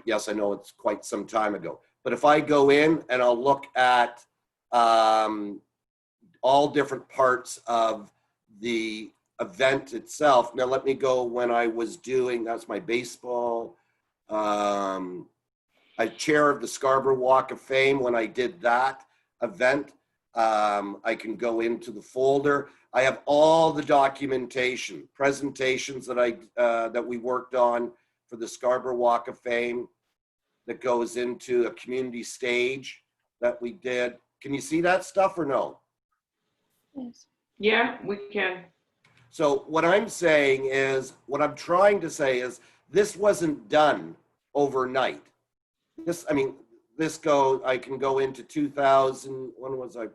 Yes, I know it's quite some time ago. But if I go in and I'll look at all different parts of the event itself. Now let me go when I was doing, that's my baseball. I chair of the Scarborough Walk of Fame when I did that event. I can go into the folder. I have all the documentation, presentations that we worked on for the Scarborough Walk of Fame that goes into a community stage that we did. Can you see that stuff or no? Yes. Yeah, we can. So what I'm saying is, what I'm trying to say is, this wasn't done overnight. This, I mean, I can go into 2000, when was I,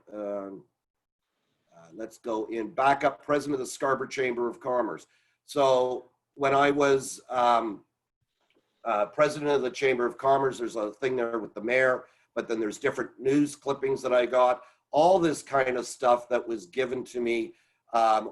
let's go in, backup president of the Scarborough Chamber of Commerce. So when I was president of the Chamber of Commerce, there's a thing there with the mayor, but then there's different news clippings that I got, all this kind of stuff that was given to me,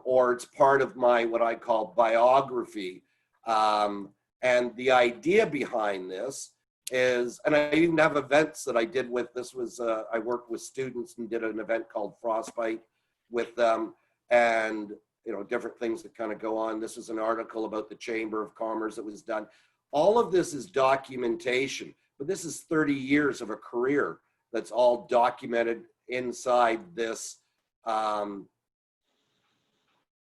or it's part of my, what I call biography. And the idea behind this is, and I even have events that I did with, this was, I worked with students and did an event called Frostbite with them, and you know, different things that kind of go on. This is an article about the Chamber of Commerce that was done. All of this is documentation, but this is 30 years of a career that's all documented inside this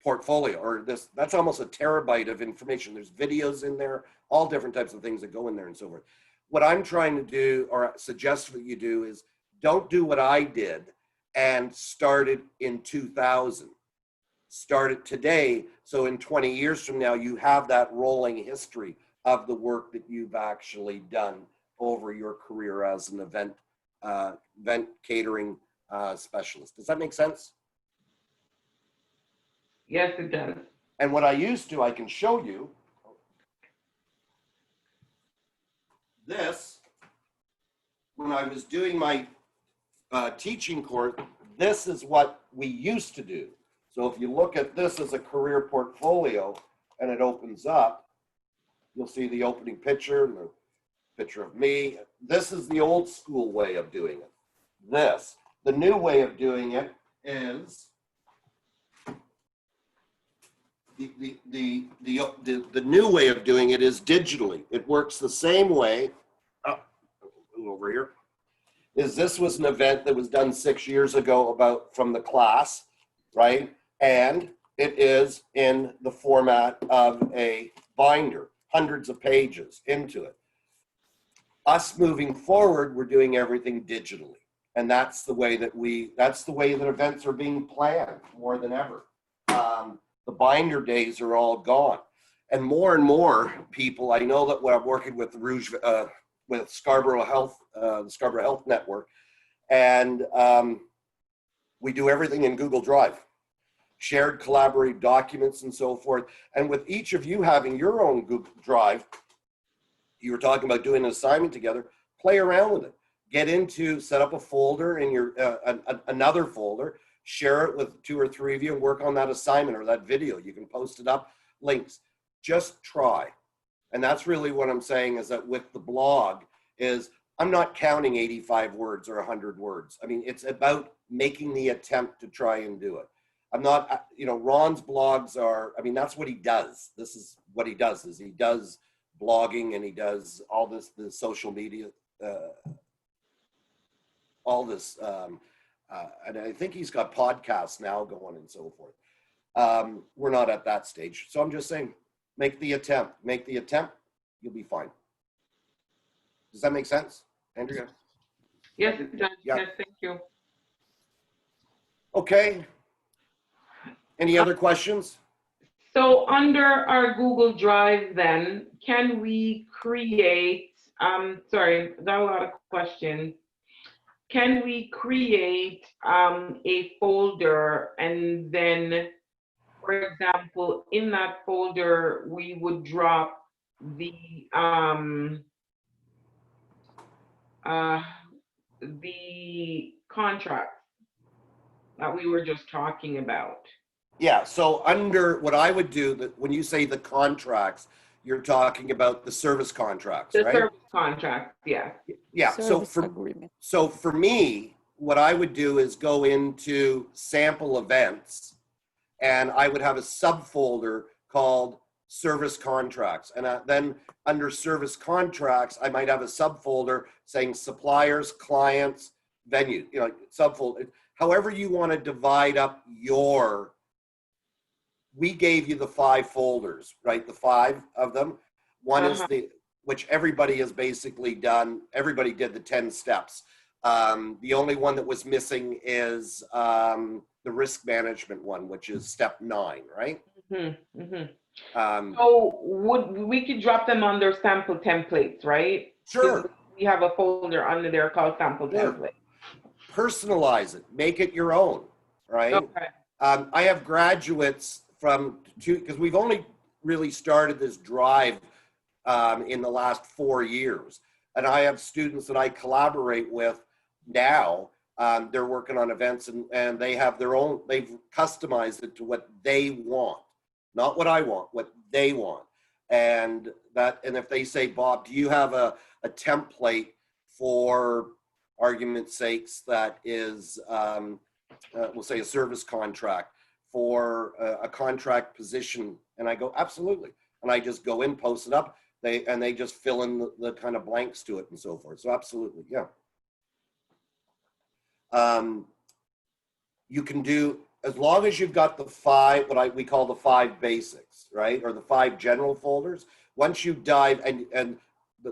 portfolio, or this, that's almost a terabyte of information. There's videos in there, all different types of things that go in there and so forth. What I'm trying to do, or suggest that you do, is don't do what I did and start it in 2000. Start it today, so in 20 years from now, you have that rolling history of the work that you've actually done over your career as an event catering specialist. Does that make sense? Yes, it does. And what I used to, I can show you this. When I was doing my teaching course, this is what we used to do. So if you look at this as a career portfolio and it opens up, you'll see the opening picture and the picture of me. This is the old school way of doing it. This. The new way of doing it is the new way of doing it is digitally. It works the same way. Over here. This was an event that was done 6 years ago about from the class, right? And it is in the format of a binder, hundreds of pages into it. Us moving forward, we're doing everything digitally. And that's the way that events are being planned more than ever. The binder days are all gone. And more people, I know that when I'm working with with Scarborough Health, the Scarborough Health Network, and we do everything in Google Drive, shared collaborative documents and so forth. And with each of you having your own Google Drive, you were talking about doing an assignment together, play around with it. Set up a folder in your, another folder, share it with 2 or 3 of you and work on that assignment or that video. You can post it up, links. Just try. And that's really what I'm saying, is that with the blog is I'm not counting 85 words or 100 words. I mean, it's about making the attempt to try and do it. I'm not, you know, Ron's blogs are, I mean, that's what he does. This is what he does, is he does blogging and he does all this, the social media, all this, and I think he's got podcasts now going and so forth. We're not at that stage. So I'm just saying, make the attempt, you'll be fine. Does that make sense, Andrea? Yes, it does. Yeah. Yes, thank you. Okay. Any other questions? So under our Google Drive then, can we create, sorry, got a lot of questions. Can we create a folder, and then, for example, in that folder, we would drop the contracts? that we were just talking about. Yeah, so under what I would do, that when you say the contracts, you're talking about the service contracts, The right? service contract, yes. Yeah, Service agreement. so for me, what I would do is go into sample events, and I would have a subfolder called service contracts. And then under service contracts, I might have a subfolder saying suppliers, clients, venue, you know, subfolder. However you want to divide up your, we gave you the 5 folders, right? The 5 of them. One is the, which everybody has basically done. Everybody did the 10 steps. The only one that was missing is the risk management one, which is step 9, right? Mm-hmm, mm-hmm. So we could drop them under sample templates, right? Sure. We have a folder under there called sample Sure. template. Personalize it. Make it your own, right? Okay. I have graduates from two, because we've only really started this drive in the last 4 years. And I have students that I collaborate with now. They're working on events, and they have their own, they've customized it to what they want, not what I want, what they want. And if they say, Bob, do you have a template for argument's sakes that is, we'll say a service contract for a contract position? And I go, absolutely. And I just go in, post it up. They just fill in the kind of blanks to it and so forth. So absolutely, yeah. You can do, as long as you've got the 5, what we call the 5 basics, right? Or the 5 general folders. Once you dive and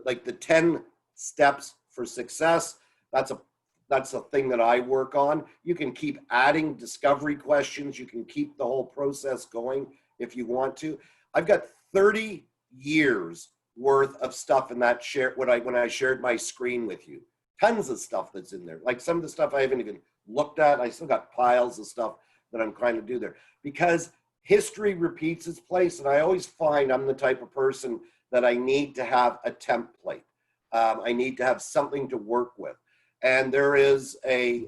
like the 10 steps for success, that's a thing that I work on. You can keep adding discovery questions. You can keep the whole process going if you want to. I've got 30 years worth of stuff in that when I shared my screen with you. Tons of stuff that's in there. Like some of the stuff I haven't even looked at. I still got piles of stuff that I'm trying to do there, because history repeats its place. And I always find I'm the type of person that I need to have a template. I need to have something to work with. And there is I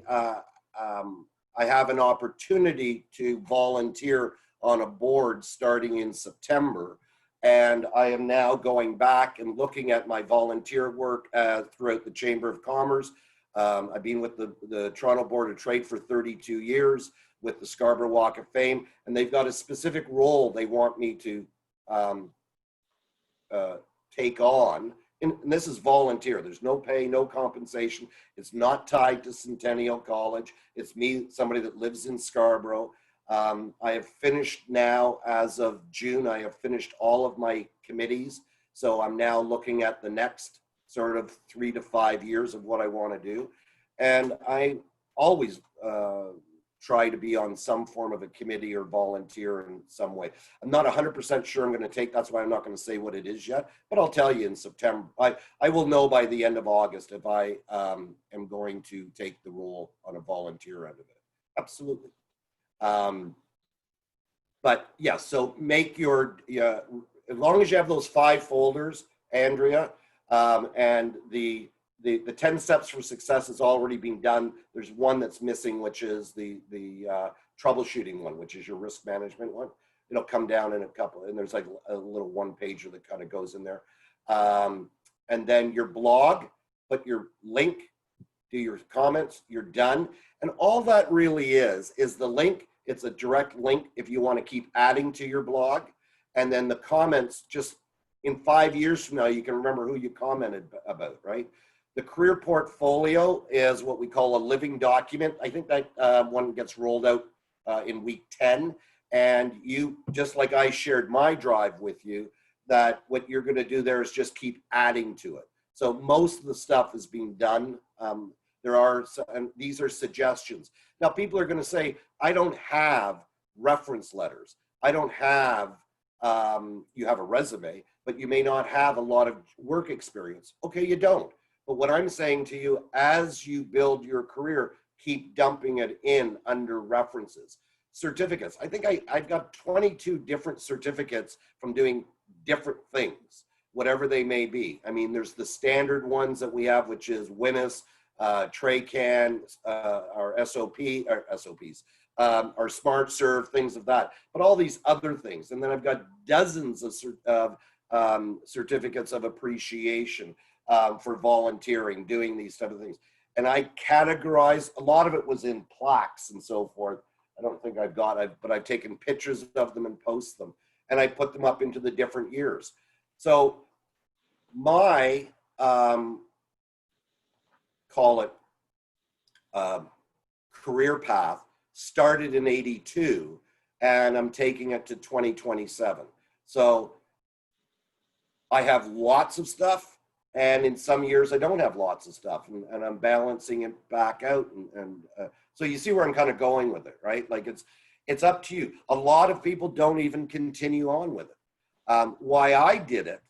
have an opportunity to volunteer on a board starting in September. And I am now going back and looking at my volunteer work throughout the Chamber of Commerce. I've been with the Toronto Board of Trade for 32 years, with the Scarborough Walk of Fame, and they've got a specific role they want me to take on. And this is volunteer. There's no pay, no compensation. It's not tied to Centennial College. It's me, somebody that lives in Scarborough. I have finished now, as of June, I have finished all of my committees. So I'm now looking at the next sort of 3 to 5 years of what I want to do. And I always try to be on some form of a committee or volunteer in some way. I'm not 100% sure I'm going to take, that's why I'm not going to say what it is yet, but I'll tell you in September. I will know by the end of August if I am going to take the role on a volunteer end of it. Absolutely. But yeah, so make your, as long as you have those 5 folders, Andrea, and the 10 steps for success has already been done. There's one that's missing, which is the troubleshooting one, which is your risk management one. It'll come down in a couple, and there's like a little 1-pager that kind of goes in there. And then your blog, put your link, do your comments, you're done. And all that really is the link. It's a direct link if you want to keep adding to your blog. And then the comments, just in 5 years from now, you can remember who you commented about, right? The career portfolio is what we call a living document. I think that one gets rolled out in week 10. And you, just like I shared my drive with you, that what you're going to do there is just keep adding to it. So most of the stuff is being done. And these are suggestions. Now, people are going to say, I don't have reference letters. I don't have, you have a resume, but you may not have a lot of work experience. Okay, you don't. But what I'm saying to you, as you build your career, keep dumping it in under references. Certificates. I think I've got 22 different certificates from doing different things, whatever they may be. I mean, there's the standard ones that we have, which is WINUS, TrayCan, our SOPs, our Smart Serve, things of that, but all these other things. And then I've got dozens of certificates of appreciation for volunteering, doing these type of things. And I categorize, a lot of it was in plaques and so forth. I don't think but I've taken pictures of them and post them, and I put them up into the different years. So my, call it career path started in '82, and I'm taking it to 2027. So I have lots of stuff, and in some years I don't have lots of stuff, and I'm balancing it back out. So you see where I'm kind of going with it, right? Like it's up to you. A lot of people don't even continue on with it. Why I did it,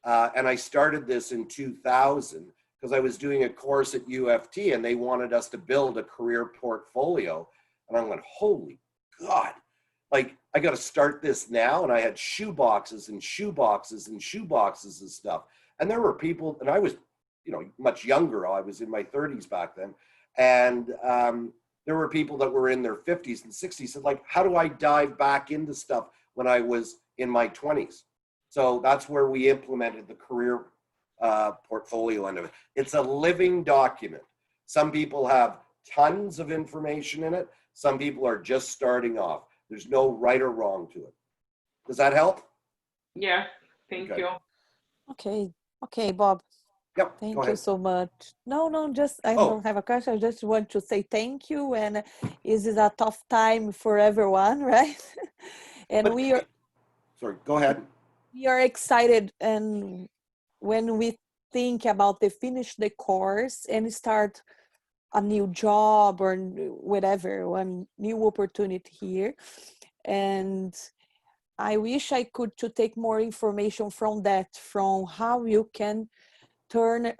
and I started this in 2000, because I was doing a course at UFT and they wanted us to build a career portfolio. And I went, holy God, like I got to start this now. And I had shoe boxes and shoe boxes and shoe boxes and stuff. And there were people, and I was, much younger. I was in my 30s back then. And there were people that were in their 50s and 60s. And like, how do I dive back into stuff when I was in my 20s? So that's where we implemented the career portfolio end of it. It's a living document. Some people have tons of information in it. Some people are just starting off. There's no right or wrong to it. Does that help? Yeah, thank you. Okay, Bob. Yep. Thank you so much. No, just I don't have a question. I just want to say thank you. And this is a tough time for everyone, right? And we are. Sorry, go ahead. We are excited, and when we think about the finish the course and start a new job or whatever, one new opportunity here. And I wish I could to take more information from that, from how you can turn,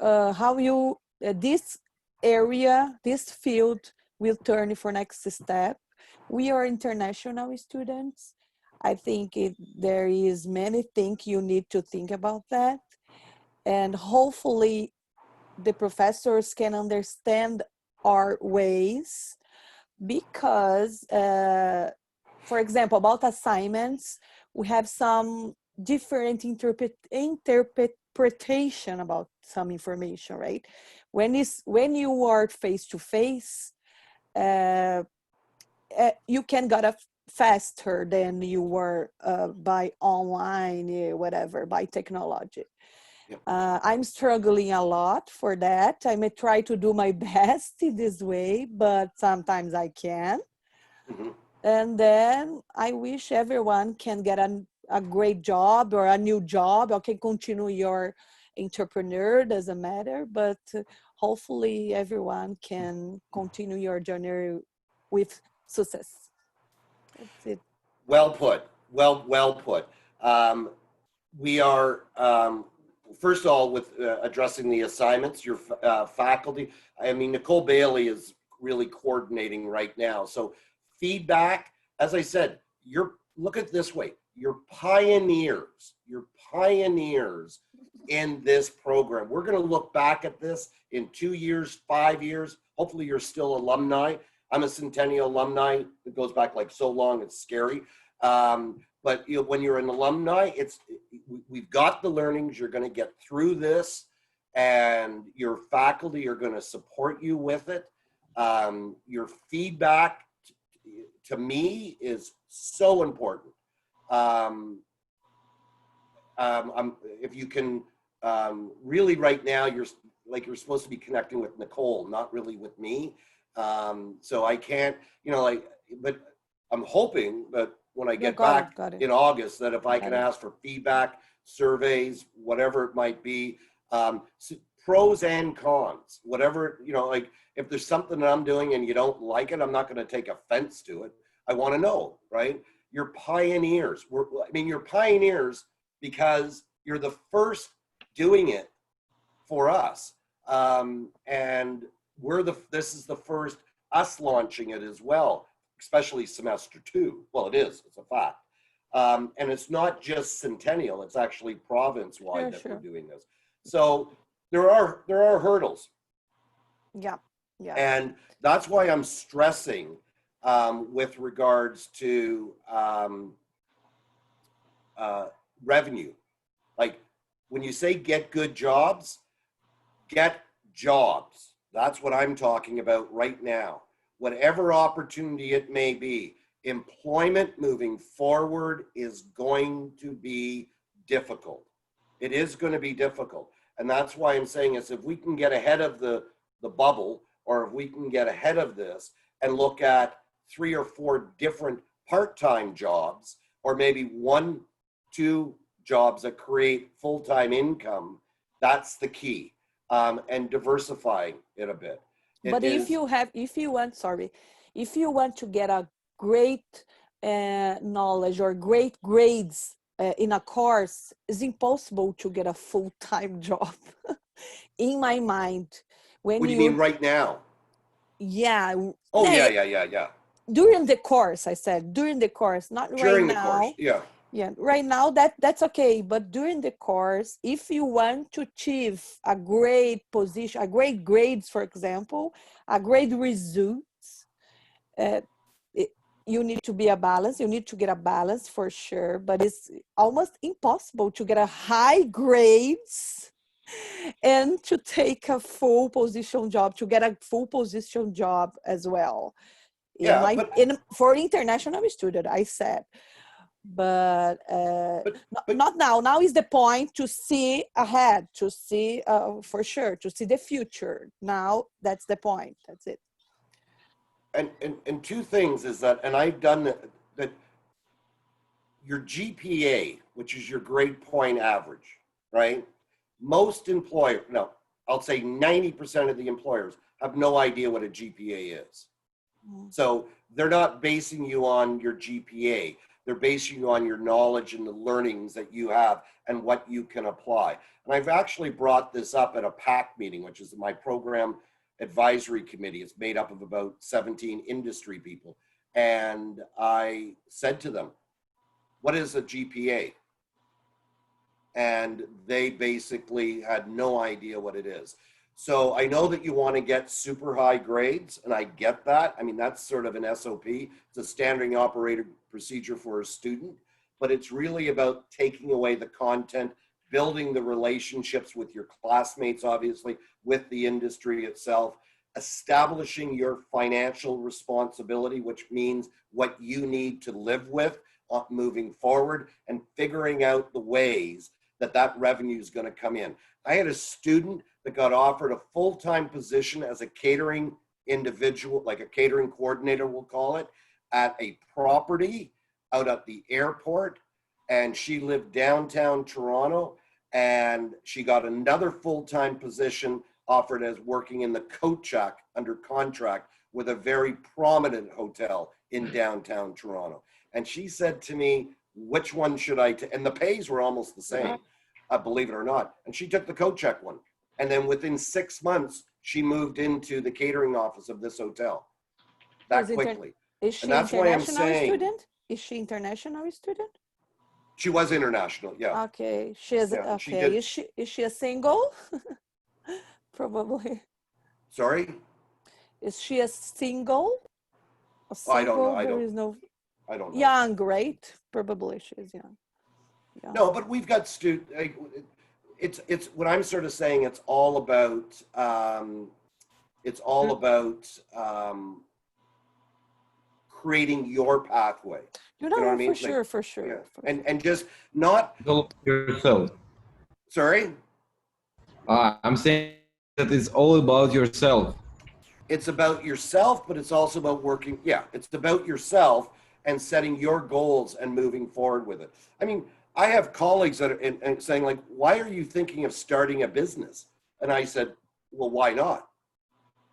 this area, this field will turn for next step. We are international students. I think there is many things you need to think about that. And hopefully the professors can understand our ways, because, for example, about assignments, we have some different interpretation about some information, right? When you are face to face, you can get up faster than you were by online, whatever, by technology. Yep. I'm struggling a lot for that. I may try to do my best in this way, but sometimes I can. Mm-hmm. And then I wish everyone can get a great job or a new job, or can continue your entrepreneur, doesn't matter, but hopefully everyone can continue your journey with success. That's it. Well put. Well put. We are, first of all, with addressing the assignments, your faculty. I mean, Nicole Bailey is really coordinating right now. So feedback, as I said, look at it this way. You're pioneers in this program. We're going to look back at this in 2 years, 5 years. Hopefully you're still alumni. I'm a Centennial alumni. It goes back like so long, it's scary. But when you're an alumni, we've got the learnings. You're going to get through this, and your faculty are going to support you with it. Your feedback to me is so important. If you can really right now, you're supposed to be connecting with Nicole, not really with me. So I can't, but I'm hoping that when I get back in August, that if I can ask for feedback, surveys, whatever it might be, pros and cons, whatever, if there's something that I'm doing and you don't like it, I'm not going to take offense to it. I want to know, right? You're pioneers. You're pioneers because you're the first doing it for us. And this is the first us launching it as well, especially semester 2. Well, it's a fact. And it's not just Centennial, it's actually province-wide we're doing this. So there are hurdles. Yeah. Yeah. And that's why I'm stressing with regards to revenue. Like when you say get good jobs, get jobs. That's what I'm talking about right now. Whatever opportunity it may be, employment moving forward is going to be difficult. It is going to be difficult. And that's why I'm saying is if we can get ahead of the bubble, or if we can get ahead of this and look at 3 or 4 different part-time jobs, or maybe 1, 2 jobs that create full-time income, that's the key. And diversifying it a bit. But if you want to get a great knowledge or great grades in a course, it's impossible to get a full-time job. In my mind, when what do you mean right now? Yeah. Oh, yeah. During the course, I said, during the course, not During right the now. course, yeah. Yeah, right now that's okay. But during the course, if you want to achieve a great position, a great grades, for example, a great results, you need to be a balance. You need to get a balance for sure. But it's almost impossible to get a high grades and to take a full position job, to get a full position job as well. Yeah, For international student, I said. But not now. Now is the point to see ahead, to see for sure, to see the future. Now that's the point. That's it. And 2 things is that, and I've done that your GPA, which is your grade point average, right? Most employers, no, I'll say 90% of the employers have no idea what a GPA is. So they're not basing you on your GPA. They're basing you on your knowledge and the learnings that you have and what you can apply. And I've actually brought this up at a PAC meeting, which is my program advisory committee. It's made up of about 17 industry people. And I said to them, what is a GPA? And they basically had no idea what it is. So I know that you want to get super high grades, and I get that. I mean, that's sort of an SOP. It's a standard operating procedure for a student, but it's really about taking away the content, building the relationships with your classmates, obviously, with the industry itself, establishing your financial responsibility, which means what you need to live with moving forward, and figuring out the ways that that revenue is going to come in. I had a student that got offered a full-time position as a catering individual, like a catering coordinator, we'll call it, at a property out at the airport. And she lived downtown Toronto, and she got another full-time position offered as working in the coat check under contract with a very prominent hotel in downtown Toronto. And she said to me, which one should I take? And the pays were almost the same, believe it or not. And she took the coat check one. And then within 6 months, she moved into the catering office of this hotel that quickly. Is she and that's why I'm saying, student? Is she international student? She was international, yeah. Okay, she is. Yeah, okay, is she a single? Probably. Sorry? Is she a single? A single? I don't know. I There is no. I don't know. Young, right? Probably she is young. Yeah. No, but we've got it's what I'm sort of saying. It's all about creating your pathway. You know what I mean? For sure. Yeah. And just not yourself. Sorry? I'm saying that it's all about yourself. It's about yourself, but it's also about working. Yeah, it's about yourself and setting your goals and moving forward with it. I mean, I have colleagues that are saying like, why are you thinking of starting a business? And I said, well, why not?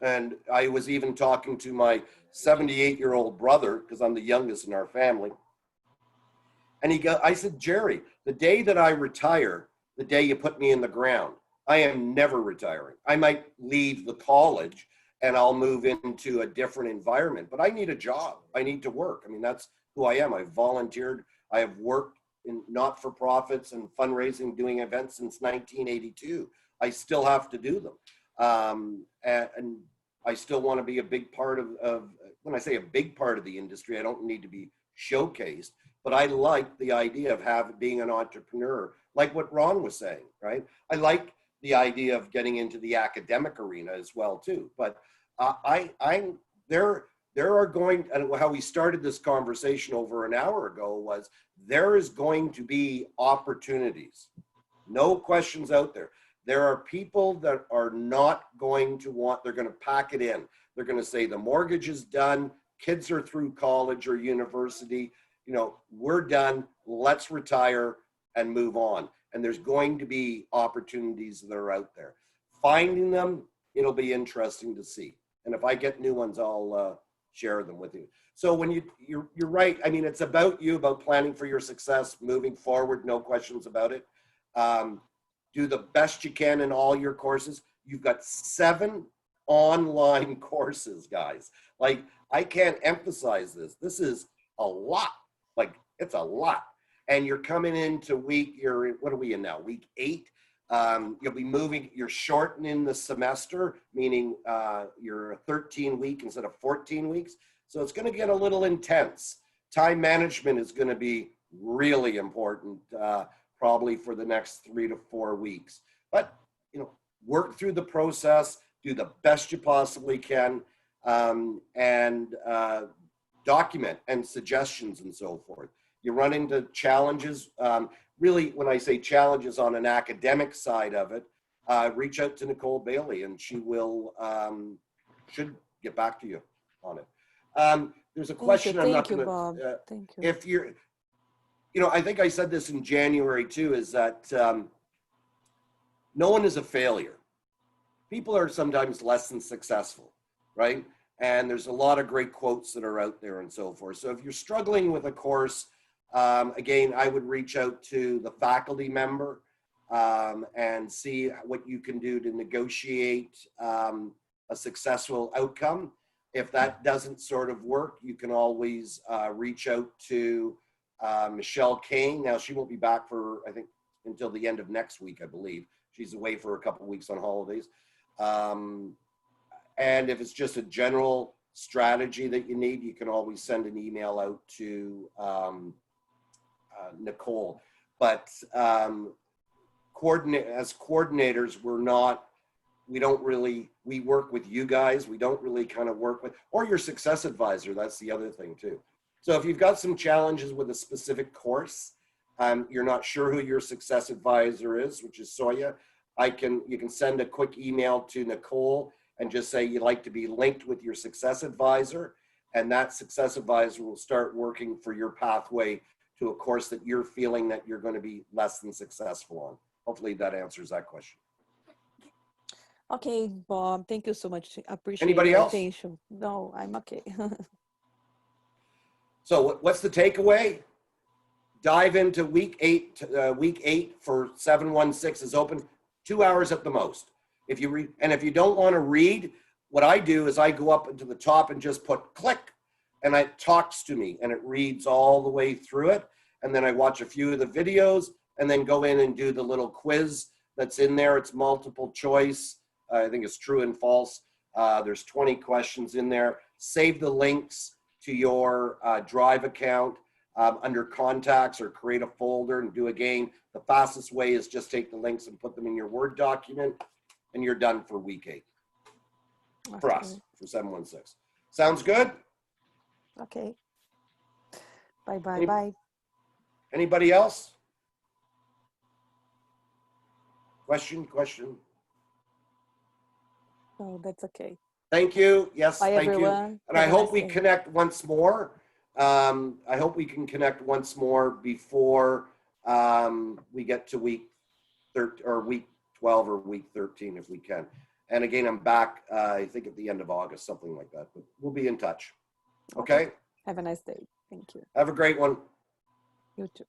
And I was even talking to my 78-year-old brother, because I'm the youngest in our family. And I said, Jerry, the day that I retire, the day you put me in the ground, I am never retiring. I might leave the college and I'll move into a different environment, but I need a job. I need to work. I mean, that's who I am. I've volunteered. I have worked in not-for-profits and fundraising, doing events since 1982. I still have to do them. And I still want to be a big part of, when I say a big part of the industry, I don't need to be showcased, but I like the idea of being an entrepreneur, like what Ron was saying, right? I like the idea of getting into the academic arena as well too. But there are going, and how we started this conversation over an hour ago was, there is going to be opportunities. No questions out there. There are people that are not going to want, they're going to pack it in. They're going to say the mortgage is done, kids are through college or university, you know, we're done, let's retire and move on. And there's going to be opportunities that are out there. Finding them, it'll be interesting to see. And if I get new ones, I'll share them with you. So when you're right. I mean, it's about you, about planning for your success, moving forward, no questions about it. Do the best you can in all your courses. You've got 7 online courses, guys. Like, I can't emphasize this. This is a lot. Like, it's a lot. And you're coming into what are we in now? Week 8. You'll be moving, you're shortening the semester, meaning you're 13 week instead of 14 weeks. So it's going to get a little intense. Time management is going to be really important, probably for the next 3 to 4 weeks. But, you know, work through the process, do the best you possibly can, and document and suggestions and so forth. You run into challenges. Really, when I say challenges on an academic side of it, reach out to Nicole Bailey and she will, should get back to you on it. There's a question I'm not going to, Thank you. if you're, you know, I think I said this in January too, is that no one is a failure. People are sometimes less than successful, right? And there's a lot of great quotes that are out there and so forth. So if you're struggling with a course, again, I would reach out to the faculty member and see what you can do to negotiate a successful outcome. If that doesn't sort of work, you can always reach out to Michelle Kane. Now, she won't be back for, I think, until the end of next week, I believe. She's away for a couple of weeks on holidays. And if it's just a general strategy that you need, you can always send an email out to Nicole. But as coordinators, we work with you guys. We don't really kind of work with, or your success advisor. That's the other thing too. So if you've got some challenges with a specific course, you're not sure who your success advisor is, which is Soya, you can send a quick email to Nicole and just say you'd like to be linked with your success advisor, and that success advisor will start working for your pathway to a course that you're feeling that you're going to be less than successful on. Hopefully that answers that question. Okay, Bob, thank you so much. Appreciate Anybody your else? attention. No, I'm okay. So what's the takeaway? Dive into week 8. Week 8 for 716 is open 2 hours at the most. If you read, and if you don't want to read, what I do is I go up into the top and just put click, and it talks to me and it reads all the way through it. And then I watch a few of the videos and then go in and do the little quiz that's in there. It's multiple choice. I think it's true and false. There's 20 questions in there. Save the links to your Drive account under contacts, or create a folder and do a game. The fastest way is just take the links and put them in your Word document, and you're done for week 8. For us, for 716. Sounds good? Okay. Bye. Anybody else? Question? No, that's okay. Thank you. Yes, Bye, thank you. everyone. And I hope we connect once more. I hope we can connect once more before we get to week 13 or week 12 or week 13 if we can. And again, I'm back, I think at the end of August, something like that. But we'll be in touch. Okay? Have a nice day. Thank you. Have a great one. You too.